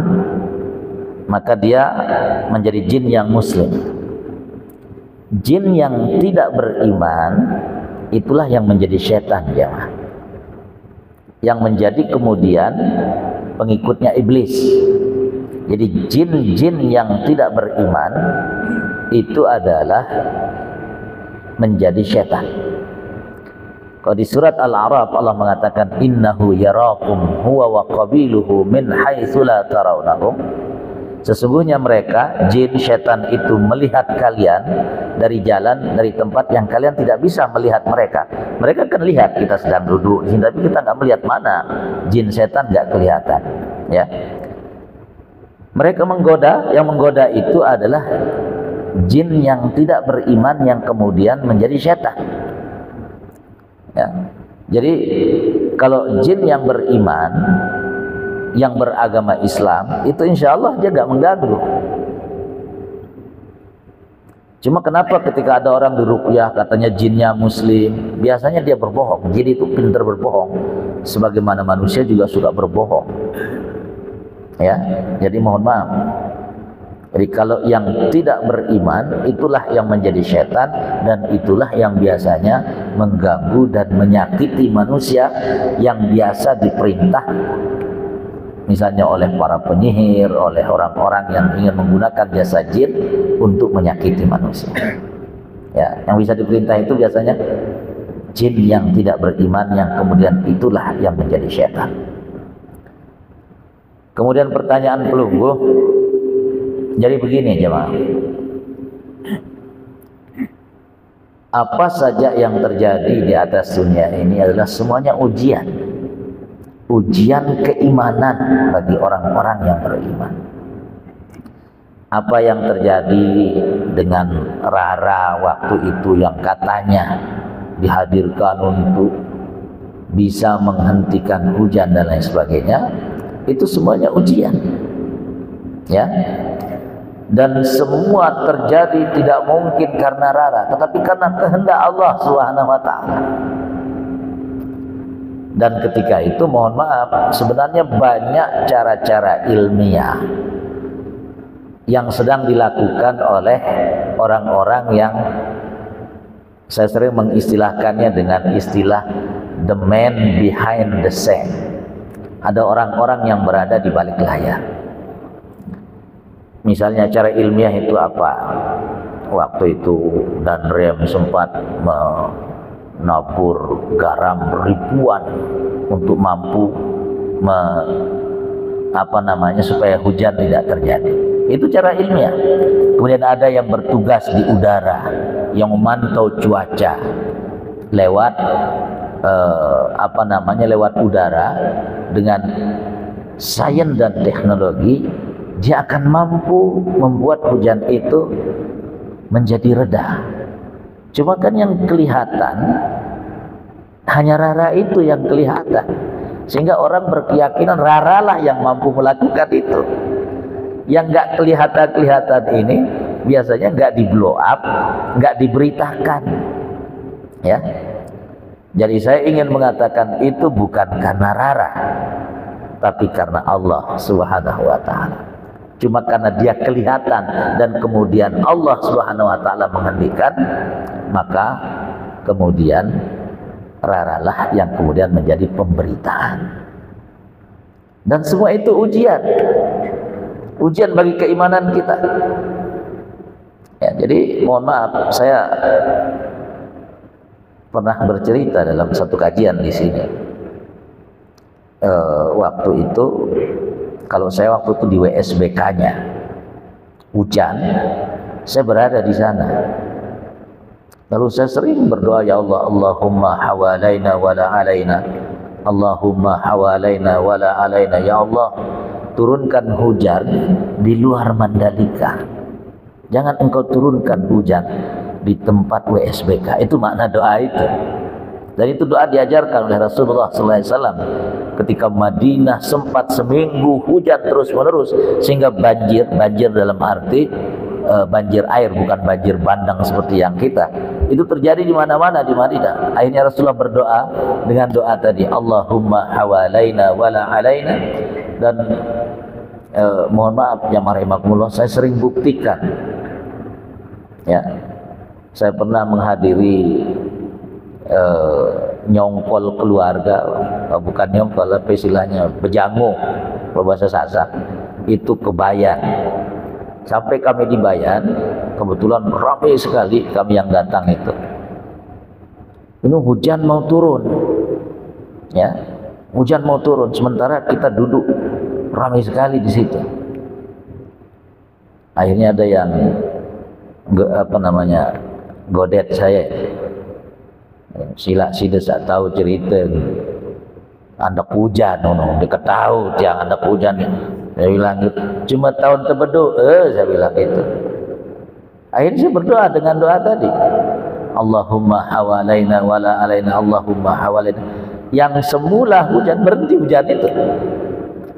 maka dia menjadi jin yang muslim. Jin yang tidak beriman itulah yang menjadi setan, ya, yang menjadi kemudian pengikutnya iblis. Jadi jin-jin yang tidak beriman itu adalah menjadi setan. Kalau di surat Al-A'raf Allah mengatakan innahu yarakum huwa wa qabiluhu min haitsu la tarawnahum. Sesungguhnya mereka, jin, setan itu melihat kalian dari jalan, dari tempat yang kalian tidak bisa melihat mereka. Mereka kan lihat kita sedang duduk di sini, tapi kita nggak melihat mana. Jin, setan nggak kelihatan. Ya. Mereka menggoda, yang menggoda itu adalah jin yang tidak beriman yang kemudian menjadi setan. Ya. Jadi kalau jin yang beriman, yang beragama Islam, itu insya Allah dia gak mengganggu. Cuma kenapa ketika ada orang di ruqyah katanya jinnya muslim, biasanya dia berbohong. Jin itu pintar berbohong, sebagaimana manusia juga suka berbohong. Ya, jadi mohon maaf. Jadi kalau yang tidak beriman, itulah yang menjadi setan, dan itulah yang biasanya mengganggu dan menyakiti manusia yang biasa diperintah misalnya oleh para penyihir, oleh orang-orang yang ingin menggunakan jasa jin untuk menyakiti manusia. Ya, yang bisa diperintah itu biasanya jin yang tidak beriman, yang kemudian itulah yang menjadi setan. Kemudian pertanyaan pelunggu. Jadi begini jemaah. Apa saja yang terjadi di atas dunia ini adalah semuanya ujian. Ujian keimanan bagi orang-orang yang beriman. Apa yang terjadi dengan Rara waktu itu yang katanya dihadirkan untuk bisa menghentikan hujan dan lain sebagainya, itu semuanya ujian. Ya. Dan semua terjadi tidak mungkin karena Rara, tetapi karena kehendak Allah Subhanahu wa taala. Dan ketika itu mohon maaf, sebenarnya banyak cara-cara ilmiah yang sedang dilakukan oleh orang-orang yang saya sering mengistilahkannya dengan istilah the man behind the scene. Ada orang-orang yang berada di balik layar. Misalnya cara ilmiah itu apa? Waktu itu Dan Rem sempat menabur garam ribuan untuk mampu supaya hujan tidak terjadi. Itu cara ilmiah. Kemudian ada yang bertugas di udara, yang memantau cuaca lewat lewat udara. Dengan sains dan teknologi, dia akan mampu membuat hujan itu menjadi reda. Cuma kan yang kelihatan hanya Rara itu yang kelihatan, sehingga orang berkeyakinan Rara lah yang mampu melakukan itu. Yang nggak kelihatan ini biasanya nggak di blow up, nggak diberitakan, ya. Jadi saya ingin mengatakan itu bukan karena Rara, tapi karena Allah Subhanahu wa taala. Cuma karena dia kelihatan dan kemudian Allah Subhanahu wa taala menghentikan, maka kemudian Rara lah yang kemudian menjadi pemberitaan. Dan semua itu ujian. Ujian bagi keimanan kita. Ya, jadi mohon maaf, saya pernah bercerita dalam satu kajian di sini. Waktu itu, kalau saya waktu itu di WSBK-nya hujan, saya berada di sana. Lalu saya sering berdoa, ya Allah, Allahumma hawalaina wala alaina, Allahumma hawalaina wala alaina, ya Allah, turunkan hujan di luar Mandalika. Jangan engkau turunkan hujan di tempat WSBK. Itu makna doa itu. Dan itu doa diajarkan oleh Rasulullah SAW ketika Madinah sempat seminggu hujan terus menerus sehingga banjir dalam arti banjir air, bukan banjir bandang seperti yang kita. Itu terjadi di mana-mana di Madinah. Akhirnya Rasulullah berdoa dengan doa tadi, Allahumma hawalaina wala alaina. Dan mohon maaf ya rahimakumullah, saya sering buktikan, ya, saya pernah menghadiri nyongkol keluarga, bukan nyongkol, apa istilahnya, bejango kalau bahasa Sasak, itu ke Bayan. Sampai kami di Bayan, kebetulan ramai sekali kami yang datang itu. Ini hujan mau turun, ya, hujan mau turun, sementara kita duduk ramai sekali di situ. Akhirnya ada yang godet saya, sila tak tahu cerita anda hujan, dia ketahui yang anda hujan. Saya bilang cuma tahun terbedu, saya bilang itu. Akhirnya saya berdoa dengan doa tadi, Allahumma hawalaina wala alaina, Allahumma hawalaina. Yang semula hujan, berhenti hujan itu.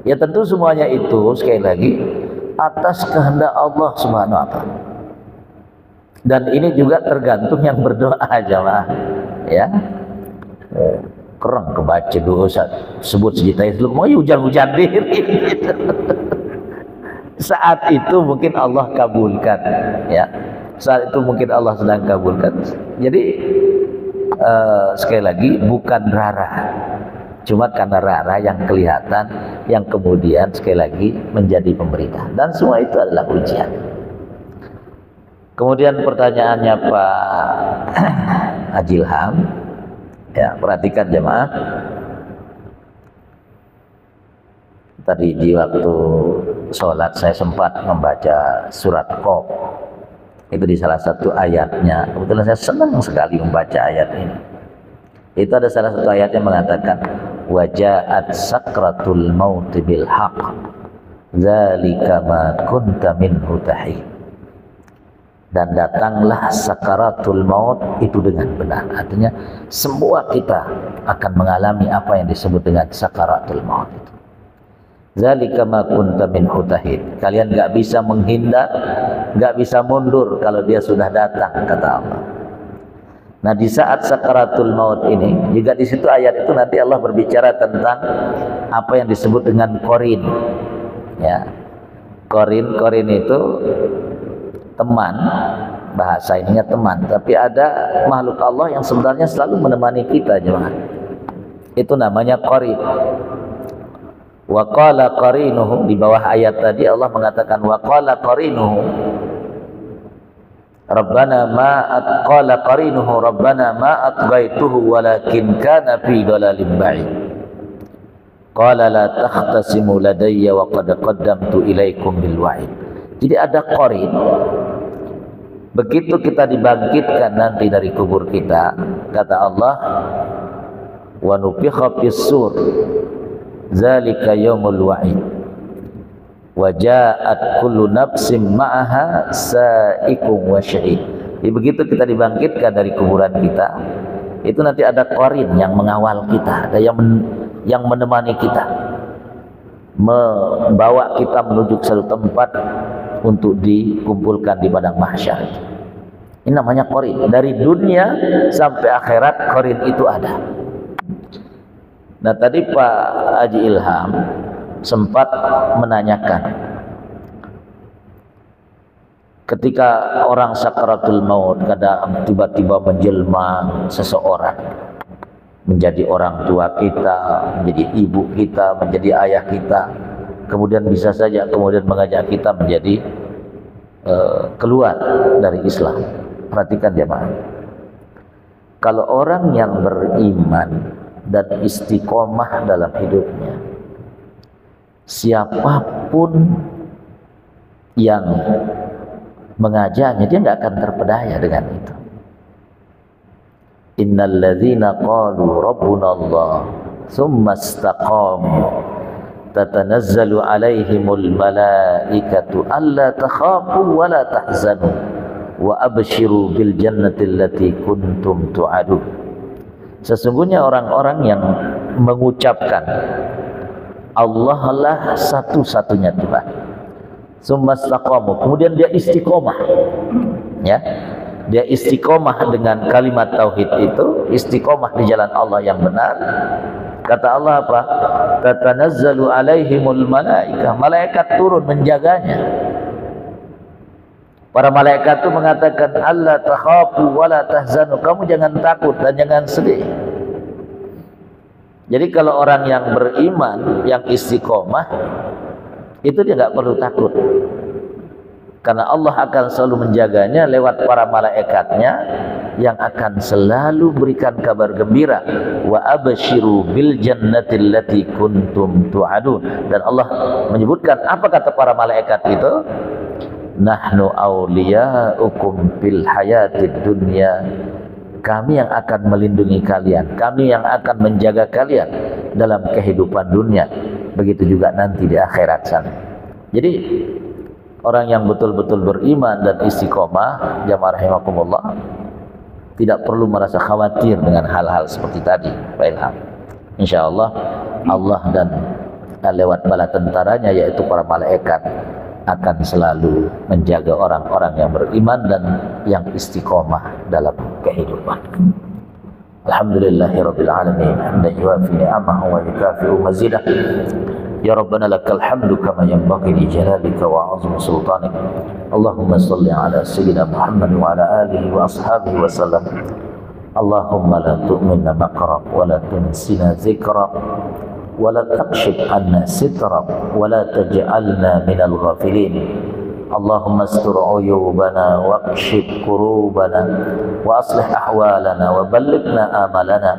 Ya tentu semuanya itu sekali lagi atas kehendak Allah Subhanahu wa taala. Dan ini juga tergantung yang berdoa, jemaah, ya. Keren kebaca doa sebut sejuta itu mau hujan-hujan diri. Saat itu mungkin Allah kabulkan, ya. Saat itu mungkin Allah sedang kabulkan. Jadi sekali lagi bukan Rara, cuma karena Rara yang kelihatan, yang kemudian sekali lagi menjadi pemberita. Dan semua itu adalah ujian. Kemudian pertanyaannya Pak Ajilham, ya, perhatikan jemaah. Tadi di waktu sholat saya sempat membaca surat Qaf. Itu di salah satu ayatnya. Kebetulan saya senang sekali membaca ayat ini. Itu ada salah satu ayat yang mengatakan waja'at sakratul maut bil haqq dzalika ma kunta minhu tahid. Dan datanglah sakaratul maut itu dengan benar. Artinya semua kita akan mengalami apa yang disebut dengan sakaratul maut itu. Zalika ma kunta minhu tahid. Kalian enggak bisa menghindar, enggak bisa mundur kalau dia sudah datang, kata Allah. Nah, di saat sakaratul maut ini, juga di situ ayat itu nanti Allah berbicara tentang apa yang disebut dengan qarin. Ya. Qarin itu teman, bahasa ininya teman, tapi ada makhluk Allah yang sebenarnya selalu menemani kita, jemaah. Itu namanya qarin. Wa qala qarinuhu, di bawah ayat tadi Allah mengatakan wa qala qarinuhu Rabbana ma qala qarinuhu Rabbana ma atghaituhu walakin kana fi dhalalin ba'id. Qala la takhtasimu ladayya wa qad qaddamtu ilaikum bil wa'id. Jadi ada qarin. Begitu kita dibangkitkan nanti dari kubur kita, kata Allah, wa nufikha fis-sur zalika yaumul wa'id wa ja'at kullu nafsin ma'aha sa'iqun wa syahid. Jadi begitu kita dibangkitkan dari kuburan kita, itu nanti ada qarin yang mengawal kita, ada yang menemani kita, membawa kita menuju ke satu tempat untuk dikumpulkan di padang mahsyar. Ini namanya qarin. Dari dunia sampai akhirat qarin itu ada. Nah, tadi Pak Haji Ilham sempat menanyakan, ketika orang sakaratul maut kadang tiba-tiba menjelma seseorang menjadi orang tua kita, menjadi ibu kita, menjadi ayah kita, kemudian bisa saja kemudian mengajak kita menjadi keluar dari Islam. Perhatikan jemaah, kalau orang yang beriman dan istiqomah dalam hidupnya, siapapun yang mengajaknya dia tidak akan terpedaya dengan itu. Innal ladzina qalu rabbuna Allah tsumma istaqamu tatanazzalu alaihimul malaikatu alla takhafu wa la tahzanu wa abshiru bil jannati allati kuntum tu'adun. Sesungguhnya orang-orang yang mengucapkan Allah lah satu-satunya Tuhan, tsumma istaqamu, kemudian dia istiqomah, ya, dia istiqomah dengan kalimat tauhid itu, istiqomah di jalan Allah yang benar. Kata Allah apa? Tatanazzalu alaihimul malaikah, malaikat turun menjaganya. Para malaikat itu mengatakan alla takhafu wa la tahzanu, kamu jangan takut dan jangan sedih. Jadi kalau orang yang beriman, yang istiqomah, itu dia tidak perlu takut, karena Allah akan selalu menjaganya lewat para malaikatnya yang akan selalu berikan kabar gembira. Wa abshiru bil jannati allati kuntum tu'adun. Dan Allah menyebutkan apa kata para malaikat itu? Nahnu awliya'ukum fil hayatid dunya. Kami yang akan melindungi kalian, kami yang akan menjaga kalian dalam kehidupan dunia, begitu juga nanti di akhirat sana. Jadi orang yang betul-betul beriman dan istiqomah, jamaah rahimakumullah, tidak perlu merasa khawatir dengan hal-hal seperti tadi, Pak Ilham. InsyaAllah Allah dan lewat bala tentaranya yaitu para malaikat akan selalu menjaga orang-orang yang beriman dan yang istiqomah dalam kehidupan. Alhamdulillahirabbil alamin, hamdan yuwafi ni'amahu wa yukafi'u mazidah. Ya Rabbana lakal hamdu kama yanbaghi li jalalika wa 'azmi sultanik. Allahumma shalli ala sayyidina Muhammad wa ala alihi wa ashabihi wa sallam. Allahumma la tu'minna maqra wa la tunsina zikra wa la taqshib anna sitra wa la taj'alna minal ghafilin. Allahumma astur uyubana wa akshif kurubana wa aslih ahwalana wa ballighna amalana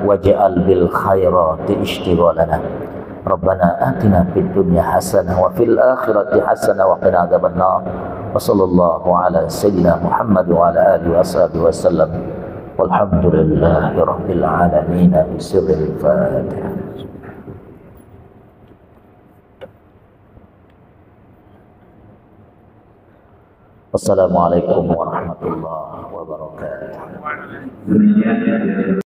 waj'al bil khairati ishtighalana. Rabbana atina fid dunya hasanah wa fil akhirati hasanah wa qina adzabannar. Wa sallallahu ala sayyidina Muhammad wa ala alihi washabihi wasallam. Walhamdulillahi rabbil alamin. Bisirril Fatihah. Wassalamualaikum warahmatullahi wabarakatuh.